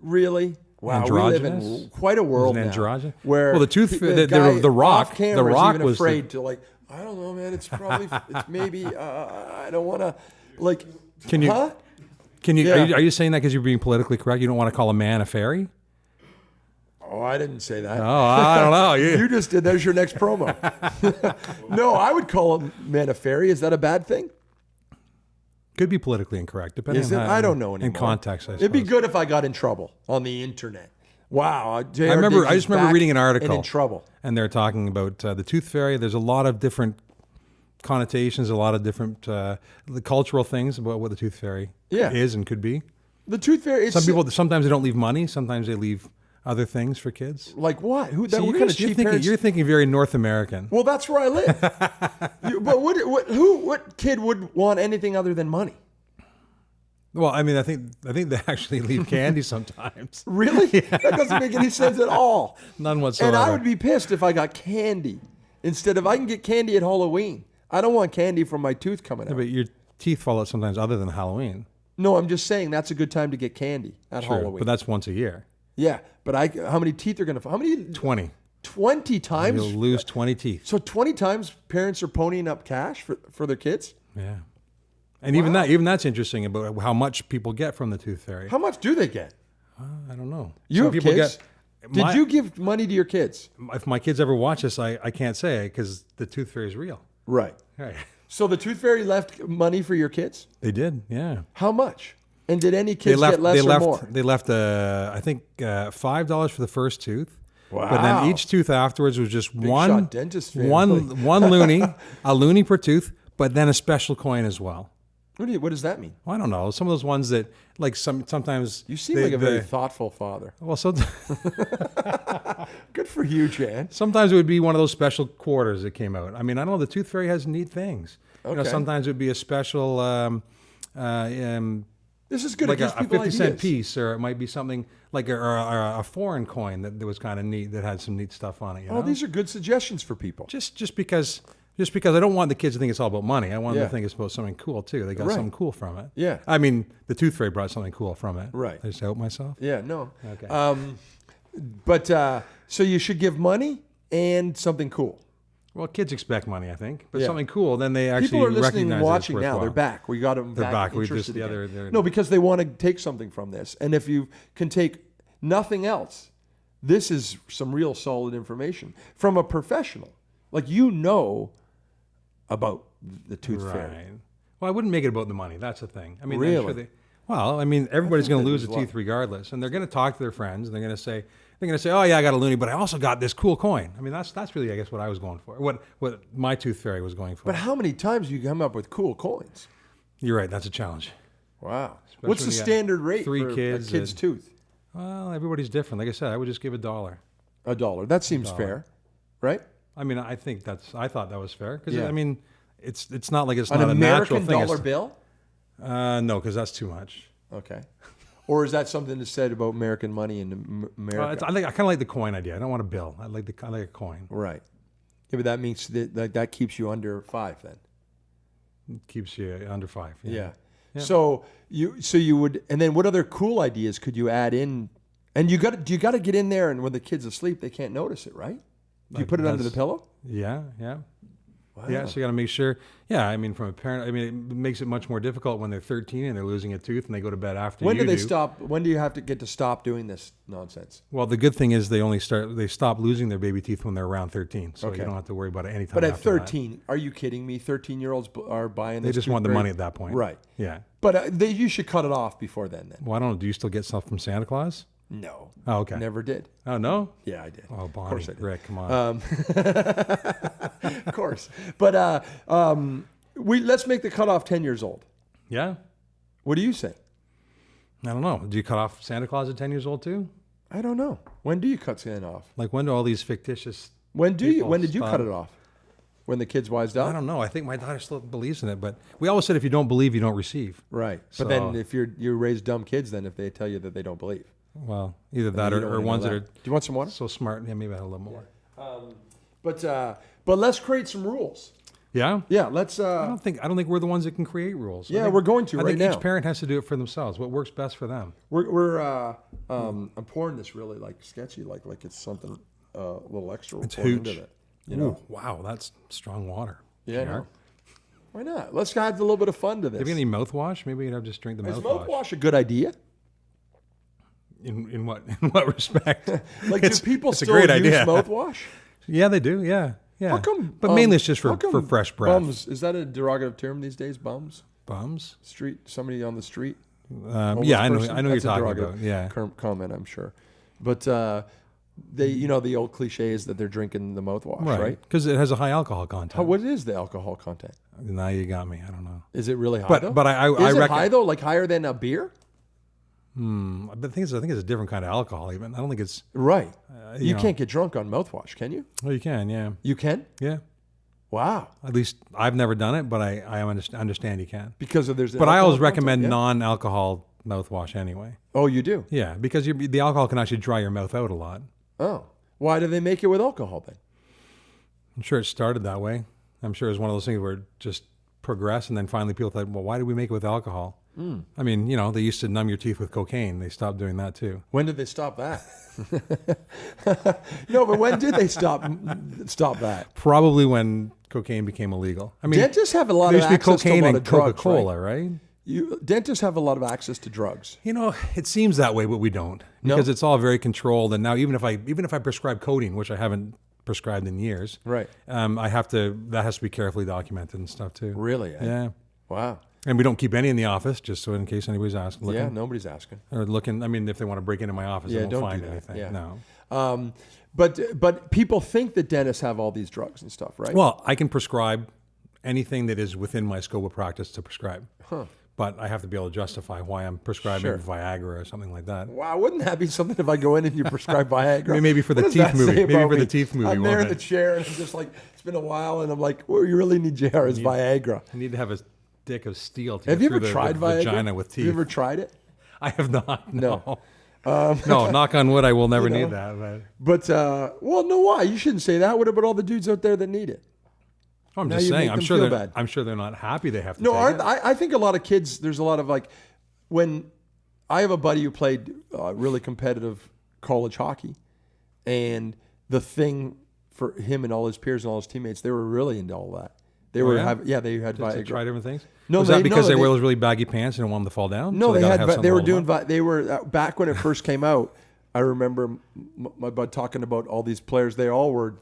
S1: Really? Wow, we live in
S2: Androgynous?
S1: quite a world
S2: Is it
S1: now.
S2: androgynous?
S1: Where
S2: Well, the Tooth
S1: pe-
S2: Fairy-
S1: guy
S2: the Rock-
S1: off camera
S2: the Rock
S1: is even
S2: was the-
S1: afraid to like. I don't know, man. It's probably. It's maybe. I don't want to. Like.
S2: Can you?
S1: Huh?
S2: Can you?
S1: Yeah.
S2: Are you saying that because you're being politically correct? You don't want to call a man a fairy?
S1: Oh, I didn't say that.
S2: Oh, I don't know.
S1: You just did. There's your next promo. No, I would call a man a fairy. Is that a bad thing?
S2: Could be politically incorrect, depending
S1: Is
S2: on
S1: it?
S2: how,
S1: I don't know anymore.
S2: in context, I suppose.
S1: It'd be good if I got in trouble on the internet. Wow.
S2: I just remember reading an article.
S1: And in trouble.
S2: And they're talking about the tooth fairy. There's a lot of different connotations, a lot of different the cultural things about what the tooth fairy is and could be.
S1: The tooth fairy.
S2: Some people sometimes they don't leave money. Sometimes they leave other things for kids.
S1: Like what? What
S2: So
S1: kind of cheap parents?
S2: you're thinking very North American.
S1: Well, that's where I live. But what kid would want anything other than money?
S2: Well, I mean, I think they actually leave candy sometimes.
S1: Really? That doesn't make any sense at all.
S2: None whatsoever.
S1: And I would be pissed if I got candy instead of I can get candy at Halloween. I don't want candy from my tooth coming out.
S2: But your teeth fall out sometimes other than Halloween.
S1: No, I'm just saying that's a good time to get candy at Halloween.
S2: But that's once a year.
S1: Yeah, but how many teeth are going to fall? How many?
S2: 20.
S1: 20 times?
S2: You'll lose 20 teeth.
S1: So 20 times parents are ponying up cash for their kids?
S2: Yeah. And even that's interesting about how much people get from the tooth fairy.
S1: How much do they get?
S2: I don't know.
S1: You
S2: Some
S1: have
S2: people
S1: kids? Did you give money to your kids?
S2: If my kids ever watch this, I can't say because the tooth fairy is real.
S1: Right.
S2: Right.
S1: So the tooth fairy left money for your kids?
S2: They did, yeah.
S1: How much? And did any kids get less or more?
S2: They left, I think, $5 for the first tooth.
S1: Wow.
S2: But then each tooth afterwards was just
S1: Big
S2: one
S1: shot dentist family.
S2: one loony, a loony per tooth, but then a special coin as well.
S1: What does that mean?
S2: Well, I don't know. Some of those ones that, like sometimes...
S1: You seem like a very thoughtful father.
S2: Well,
S1: Good for you, Jan.
S2: sometimes it would be one of those special quarters that came out. I mean, I don't know. The tooth fairy has neat things. You know,
S1: Okay.
S2: sometimes it would be a special...
S1: This is good.
S2: like
S1: It gives
S2: a
S1: people
S2: 50-cent
S1: ideas.
S2: piece, or it might be something like a foreign coin that was kind of neat, that had some neat stuff on it. You know?
S1: These are good suggestions for people.
S2: Just because I don't want the kids to think it's all about money. I want them
S1: Yeah.
S2: to think it's about something cool too. They got
S1: Right.
S2: something cool from it.
S1: Yeah.
S2: I mean, the tooth fairy brought something cool from it.
S1: Right.
S2: I just help myself.
S1: Yeah, no.
S2: Okay.
S1: But so you should give money and something cool.
S2: Well, kids expect money, I think, but
S1: Yeah.
S2: something cool. Then they actually
S1: People are listening
S2: recognize
S1: and
S2: that
S1: watching
S2: it's
S1: now. They're
S2: worthwhile.
S1: back. We got them
S2: They're back. We
S1: interested
S2: just the
S1: again.
S2: other. They're,
S1: No, because they want to take something from this. And if you can take nothing else, this is some real solid information from a professional. Like about the tooth fairy.
S2: Right. Well, I wouldn't make it about the money. That's the thing. I mean,
S1: Really?
S2: I'm sure well, I mean, everybody's going to lose a
S1: there's a lot.
S2: teeth regardless, and they're going to talk to their friends, and they're going to say, "Oh yeah, I got a loony, but I also got this cool coin." I mean, that's really, I guess, what I was going for. What my tooth fairy was going for.
S1: But how many times do you come up with cool coins?
S2: You're right. That's a challenge.
S1: Wow.
S2: Especially
S1: What's the
S2: when you got
S1: standard rate
S2: three
S1: for
S2: kids
S1: a kid's
S2: and-
S1: tooth?
S2: Well, everybody's different. Like I said, I would just give $1.
S1: $1. That seems fair, right?
S2: I mean, I thought that was fair because
S1: Yeah.
S2: I mean, it's not like it's
S1: An
S2: not a natural
S1: American
S2: thing.
S1: dollar
S2: It's-
S1: bill?
S2: No, because that's too much.
S1: Okay. Or is that something that's said about American money in America?
S2: I kind of like the coin idea. I don't want a bill. I like a coin.
S1: Right. Yeah, but that means that keeps you under 5 then.
S2: It keeps you under 5.
S1: Yeah.
S2: Yeah.
S1: So you would, and then what other cool ideas could you add in? And you got to get in there, and when the kid's asleep, they can't notice it, right? Do you put it under the pillow?
S2: Yeah.
S1: Wow.
S2: Yeah, so you got to make sure. Yeah, I mean, from a parent, I mean, it makes it much more difficult when they're 13 and they're losing a tooth and they go to bed after
S1: When
S2: you
S1: do they stop? When do you have to get to stop doing this nonsense?
S2: Well, the good thing is they stop losing their baby teeth when they're around 13, so
S1: Okay.
S2: you don't have to worry about it anytime.
S1: But at
S2: after that.
S1: 13, are you kidding me? 13-year-olds are buying this.
S2: They just want the
S1: toothbrush?
S2: money at that point.
S1: Right.
S2: Yeah.
S1: But you should cut it off before then.
S2: Well, I don't know. Do you still get stuff from Santa Claus?
S1: No.
S2: Oh, okay.
S1: Never did.
S2: Oh, no?
S1: Yeah, I did.
S2: Oh, Bonnie,
S1: Of course I did.
S2: Rick, come on.
S1: Of course. But let's make the cutoff 10 years old.
S2: Yeah?
S1: What do you say?
S2: I don't know. Do you cut off Santa Claus at 10 years old too?
S1: I don't know. When do you cut Santa off?
S2: Like when do all these fictitious...
S1: When did you
S2: stop?
S1: cut it off? When the kids wised up?
S2: I don't know. I think my daughter still believes in it, but we always said if you don't believe, you don't receive.
S1: Right.
S2: So-
S1: But then if you raise dumb kids, then if they tell you that they don't believe.
S2: Well, either that
S1: You don't
S2: or
S1: wanna know
S2: ones that
S1: that.
S2: are
S1: Do you want some water?
S2: so smart. Yeah, maybe I had a little more.
S1: But let's create some rules.
S2: Yeah?
S1: Yeah, let's.
S2: I don't think we're the ones that can create rules. I
S1: Yeah,
S2: think-
S1: we're going to
S2: I
S1: right
S2: think
S1: now.
S2: each parent has to do it for themselves. What works best for them.
S1: I'm pouring this really like sketchy, like it's something a little extra.
S2: It's
S1: poured
S2: hooch.
S1: into it. You know?
S2: Ooh, wow, that's strong water.
S1: Yeah. I
S2: JR.
S1: know. Why not? Let's add a little bit of fun to this.
S2: Have you any mouthwash? Maybe you'd have just drink the
S1: Is
S2: mouthwash.
S1: mouthwash a good idea?
S2: In what respect?
S1: Like,
S2: It's-
S1: do people
S2: it's a
S1: still
S2: great
S1: use
S2: idea.
S1: mouthwash?
S2: Yeah, they do. Yeah.
S1: How come?
S2: But mainly it's just
S1: how
S2: for
S1: come
S2: fresh breath.
S1: Bums, is that a derogative term these days? Bums?
S2: Bums?
S1: Somebody on the street.
S2: Yeah, I know
S1: person?
S2: you're
S1: That's a
S2: talking
S1: derogatory
S2: about. Yeah.
S1: comment, I'm sure. But they, the old cliche is that they're drinking the mouthwash, right?
S2: Because it has a high alcohol content.
S1: What is the alcohol content?
S2: Now you got me. I don't know.
S1: Is it really high?
S2: But I
S1: is it
S2: reckon
S1: high though? Like higher than a beer?
S2: But the thing is, I think it's a different kind of alcohol. Even I don't think it's
S1: Right. You
S2: know.
S1: can't get drunk on mouthwash, can you?
S2: Well, you can. Yeah.
S1: You can.
S2: Yeah.
S1: Wow.
S2: At least I've never done it, but I understand you can.
S1: Because of there's.
S2: But I always
S1: alcohol
S2: recommend
S1: content, yeah?
S2: non-alcohol mouthwash anyway.
S1: Oh, you do?
S2: Yeah, because the alcohol can actually dry your mouth out a lot.
S1: Oh. Why do they make it with alcohol then?
S2: I'm sure it started that way. I'm sure it was one of those things where it just progressed, and then finally people thought, well, why did we make it with alcohol? I mean, they used to numb your teeth with cocaine. They stopped doing that too.
S1: When did they stop that? No, but when did they stop that?
S2: Probably when cocaine became illegal. I mean,
S1: Dentists have a lot
S2: there
S1: of
S2: used to be
S1: access to a
S2: cocaine
S1: lot
S2: and
S1: of drugs,
S2: Coca-Cola, right?
S1: Dentists have a lot of access to drugs.
S2: It seems that way, but we don't, because it's all very controlled. And now, even if I prescribe codeine, which I haven't prescribed in years,
S1: Right.
S2: that has to be carefully documented and stuff too.
S1: Really? Eh?
S2: Yeah.
S1: Wow.
S2: And we don't keep any in the office, just so in case anybody's asking.
S1: Yeah, nobody's asking.
S2: Or looking. I mean, if they want to break into my office,
S1: Yeah,
S2: they won't
S1: don't
S2: find
S1: do that.
S2: anything.
S1: Yeah.
S2: No.
S1: But people think that dentists have all these drugs and stuff, right?
S2: Well, I can prescribe anything that is within my scope of practice to prescribe. But I have to be able to justify why I'm prescribing
S1: Sure.
S2: Viagra or something like that.
S1: Wow, wouldn't that be something if I go in and you prescribe Viagra?
S2: I mean, maybe for the
S1: What does
S2: teeth
S1: that
S2: movie.
S1: say
S2: Maybe
S1: about
S2: for the
S1: me?
S2: teeth movie,
S1: I'm there in
S2: won't
S1: the
S2: it?
S1: chair and I'm just like, it's been a while, and I'm like, well, you really need JR is Viagra.
S2: I need to have a dick of steel to
S1: Have
S2: get
S1: you
S2: through
S1: ever
S2: the
S1: tried Viagra?
S2: vagina with teeth.
S1: Have you ever tried it?
S2: I have not.
S1: No.
S2: No, knock on wood, I will never need that.
S1: But well, no, why? You shouldn't say that. What about all the dudes out there that need it?
S2: I'm
S1: Now
S2: just
S1: you
S2: saying.
S1: make
S2: I'm
S1: them
S2: sure
S1: feel
S2: they're.
S1: bad.
S2: I'm sure they're not happy they have to.
S1: No,
S2: take
S1: aren't
S2: it.
S1: I think a lot of kids. There's a lot of like when I have a buddy who played really competitive college hockey, and the thing for him and all his peers and all his teammates, they were really into all that. They were they had
S2: to
S1: Viagra.
S2: try different things.
S1: No,
S2: was
S1: they-
S2: that because
S1: no,
S2: they
S1: they-
S2: wear those really baggy pants and didn't want them to fall down?
S1: No,
S2: So
S1: they
S2: gotta
S1: had.
S2: have
S1: They
S2: something
S1: were
S2: to hold
S1: doing.
S2: them up?
S1: They were back when it first came out. I remember my bud talking about all these players. They all were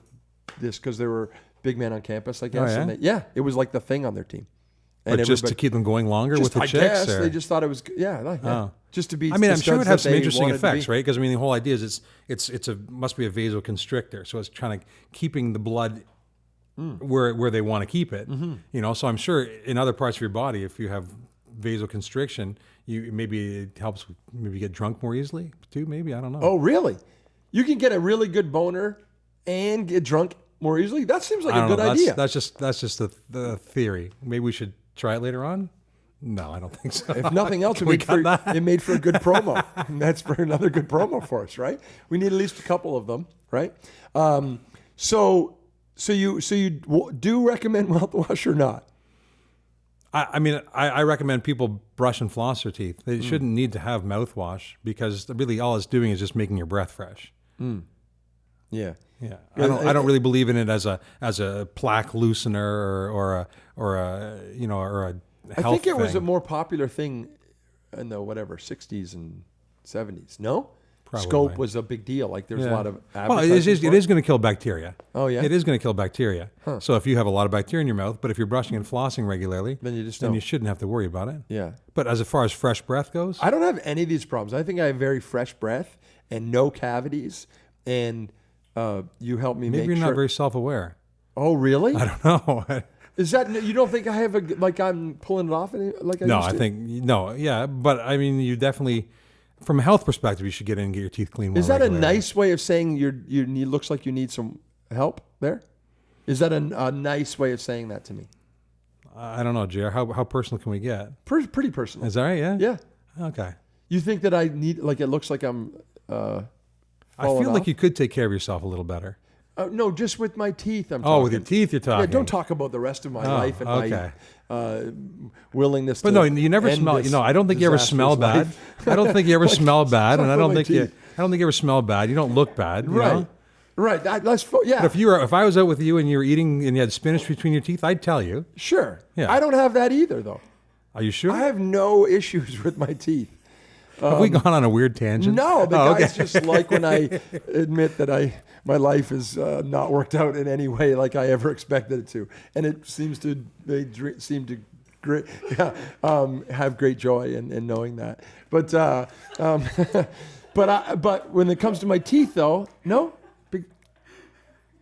S1: this because they were big men on campus, I guess.
S2: yeah?
S1: And it was like the thing on their team.
S2: But just to
S1: everybody-
S2: keep them going longer with the
S1: I
S2: chicks?
S1: guess
S2: or?
S1: they just thought it was just to be.
S2: I mean,
S1: the
S2: I'm sure it
S1: studs
S2: has
S1: that
S2: some
S1: they
S2: interesting
S1: wanted to
S2: effects,
S1: be.
S2: right? Because I mean, the whole idea is it's must be a vasoconstrictor, so it's trying to keeping the blood where they want to keep it. So I'm sure in other parts of your body, if you have vasoconstriction, maybe it helps maybe get drunk more easily too. Maybe I don't know.
S1: Oh, really? You can get a really good boner and get drunk more easily. That seems like
S2: I
S1: a
S2: don't
S1: good
S2: know.
S1: idea.
S2: That's just the theory. Maybe we should try it later on. No, I don't think so.
S1: If nothing else,
S2: Can we cut that?
S1: it made for a good promo. And that's for another good promo for us, right? We need at least a couple of them, right? So you do recommend mouthwash or not?
S2: I mean, I recommend people brush and floss their teeth. They shouldn't need to have mouthwash because really all it's doing is just making your breath fresh.
S1: Yeah.
S2: Yeah, I don't really believe in it as a plaque loosener or a health
S1: I think it was a
S2: thing.
S1: more popular thing in the 60s and 70s. No?
S2: Probably.
S1: Scope was a big deal. Like there's a lot of
S2: Well, it
S1: advertising
S2: is going to kill bacteria.
S1: Oh, yeah?
S2: It is going to kill bacteria. So if you have a lot of bacteria in your mouth, but if you're brushing and flossing regularly,
S1: Then you just
S2: then
S1: don't.
S2: you shouldn't have to worry about it.
S1: Yeah.
S2: But as far as fresh breath goes,
S1: I don't have any of these problems. I think I have very fresh breath and no cavities. And you help me
S2: maybe
S1: make
S2: you're
S1: sure.
S2: not very self-aware.
S1: Oh, really?
S2: I don't know.
S1: Is that you don't think I have I'm pulling it off like I
S2: No,
S1: used
S2: I
S1: to?
S2: think no, yeah, but I mean, you definitely, from a health perspective, you should get in and get your teeth cleaned.
S1: Is that a
S2: regularly.
S1: nice way of saying you need looks like you need some help there? Is that a nice way of saying that to me?
S2: I don't know, JR. How personal can we get?
S1: Pretty personal.
S2: Is that right? Yeah.
S1: Yeah.
S2: Okay.
S1: You think that I need it looks like I'm
S2: I feel like you could take care of yourself a little better.
S1: no, just with my teeth. I'm talking.
S2: Oh, with your teeth, you're talking.
S1: Yeah, don't talk about the rest of my life and
S2: okay.
S1: my willingness
S2: But
S1: to
S2: no, you never
S1: end
S2: smell.
S1: this
S2: I don't think you ever smell
S1: disastrous
S2: bad.
S1: life.
S2: I don't think you ever smell bad, and I
S1: talk
S2: don't
S1: about
S2: think
S1: my
S2: you.
S1: teeth.
S2: I don't think you ever smell bad. You don't look bad. You
S1: Right.
S2: know?
S1: Right. Yeah.
S2: But if I was out with you and you were eating and you had spinach between your teeth, I'd tell you.
S1: Sure.
S2: Yeah.
S1: I don't have that either, though.
S2: Are you sure?
S1: I have no issues with my teeth.
S2: Have we gone on a weird tangent?
S1: No, the
S2: Oh,
S1: guys just like when I admit that my life is not worked out in any way like I ever expected it to, and it seems to seem to great. Yeah, have great joy in knowing that. But but when it comes to my teeth, though, no.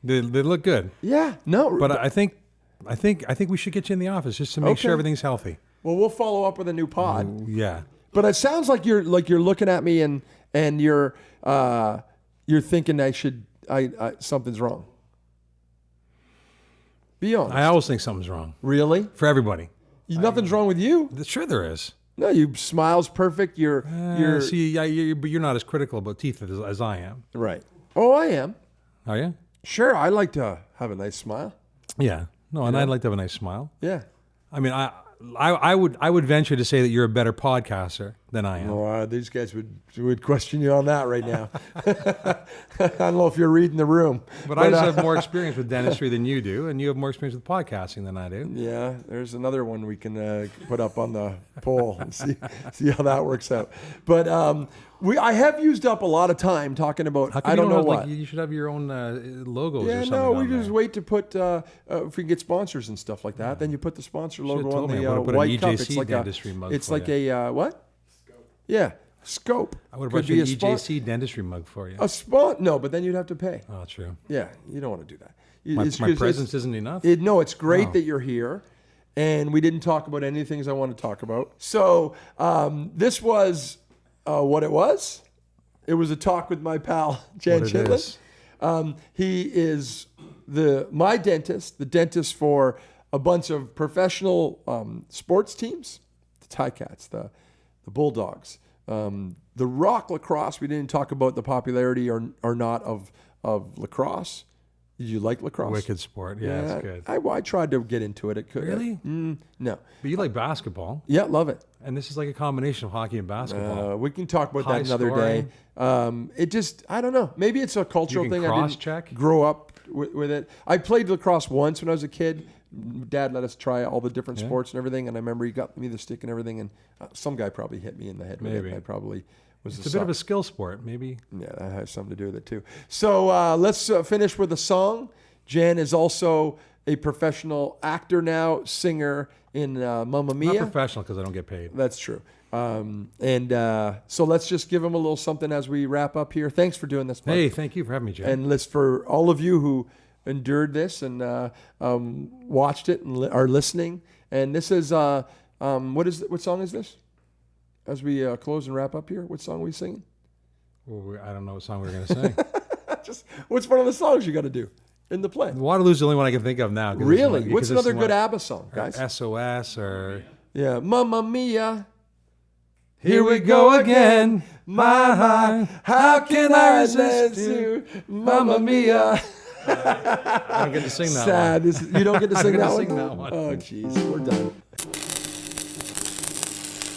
S2: They look good.
S1: Yeah, no.
S2: But I think we should get you in the office just to make sure
S1: Okay.
S2: everything's healthy.
S1: Well, we'll follow up with a new pod.
S2: Yeah.
S1: But it sounds like you're looking at me and you're thinking I something's wrong. Be honest.
S2: I always think something's wrong
S1: Really?
S2: for everybody.
S1: Nothing's wrong with you.
S2: Sure, there is.
S1: No, you smile's perfect. You're
S2: See, but you're not as critical about teeth as I am.
S1: right. Oh, I am.
S2: Are you?
S1: Sure, I like to have a nice smile.
S2: Yeah. No, and I'd like to have a nice smile.
S1: Yeah.
S2: I mean, I would venture to say that you're a better podcaster than I am.
S1: Oh, these guys would question you on that right now. I don't know if you're reading the room.
S2: But I just have more experience with dentistry than you do, and you have more experience with podcasting than I do.
S1: Yeah, there's another one we can put up on the poll and see how that works out. But I have used up a lot of time talking about
S2: How come
S1: I don't
S2: you
S1: know
S2: have,
S1: what.
S2: like, you should have your own logos or
S1: Yeah,
S2: something.
S1: no, we
S2: on there.
S1: just wait to put if we can get sponsors and stuff like that. Then you put the sponsor
S2: Should've
S1: logo on
S2: told me. I
S1: the
S2: would've put an
S1: white cup.
S2: EJC
S1: It's like
S2: dentistry mug
S1: It's
S2: for
S1: like
S2: you.
S1: a what? Scope. Yeah, scope.
S2: I would have
S1: Could
S2: brought you
S1: be
S2: an
S1: a
S2: EJC dentistry mug for you.
S1: No, but then you'd have to pay.
S2: Oh, true.
S1: Yeah, you don't want to do that.
S2: My presence isn't enough?
S1: No, it's great
S2: Oh.
S1: that you're here. And we didn't talk about any things I want to talk about. So this was what it was. It was a talk with my pal, Jan
S2: What it
S1: Chithalen.
S2: is.
S1: He is my dentist, the dentist for a bunch of professional sports teams, the TiCats, the Bulldogs, the Rock Lacrosse. We didn't talk about the popularity or not of lacrosse. Did you like lacrosse?
S2: Wicked sport. Yeah, it's good.
S1: I tried to get into it. It could
S2: Really?
S1: no.
S2: But you like basketball,
S1: Yeah, love it.
S2: and this is like a combination of hockey and basketball.
S1: We can talk about
S2: High
S1: that another day. It just, I don't know. Maybe it's a cultural
S2: You can
S1: thing. I didn't
S2: cross-check?
S1: grow up with it. I played lacrosse once when I was a kid. Dad let us try all the different sports and everything, and I remember he got me the stick and everything, and some guy probably hit me in the head with it.
S2: Maybe.
S1: I probably was
S2: It's a bit of a skill sport, maybe.
S1: Yeah, that has something to do with it too. So let's finish with a song. Jan is also a professional actor now, singer in Mamma
S2: Not
S1: Mia.
S2: professional because I don't get paid.
S1: That's true. So let's just give him a little something as we wrap up here. Thanks for doing this, Mark.
S2: Hey, thank you for having me, Jay.
S1: And let's for all of you who endured this and watched it and are listening. And this is what song is this? As we close and wrap up here, what song are we singing?
S2: Well, I don't know what song we're going to sing.
S1: Just what's one of the songs you got to do in the play?
S2: Waterloo's the only one I can think of now. 'cause
S1: Really?
S2: it's
S1: What's
S2: because
S1: another
S2: it's
S1: good ABBA song, guys?
S2: SOS or
S1: Yeah, Mamma Mia.
S2: Here we go again.
S1: My, how can I resist you, Mamma Mia?
S2: I don't get to sing that
S1: Sad.
S2: one.
S1: You don't get to sing
S2: I
S1: that
S2: don't
S1: one?
S2: get to sing that one.
S1: Oh, jeez. We're done.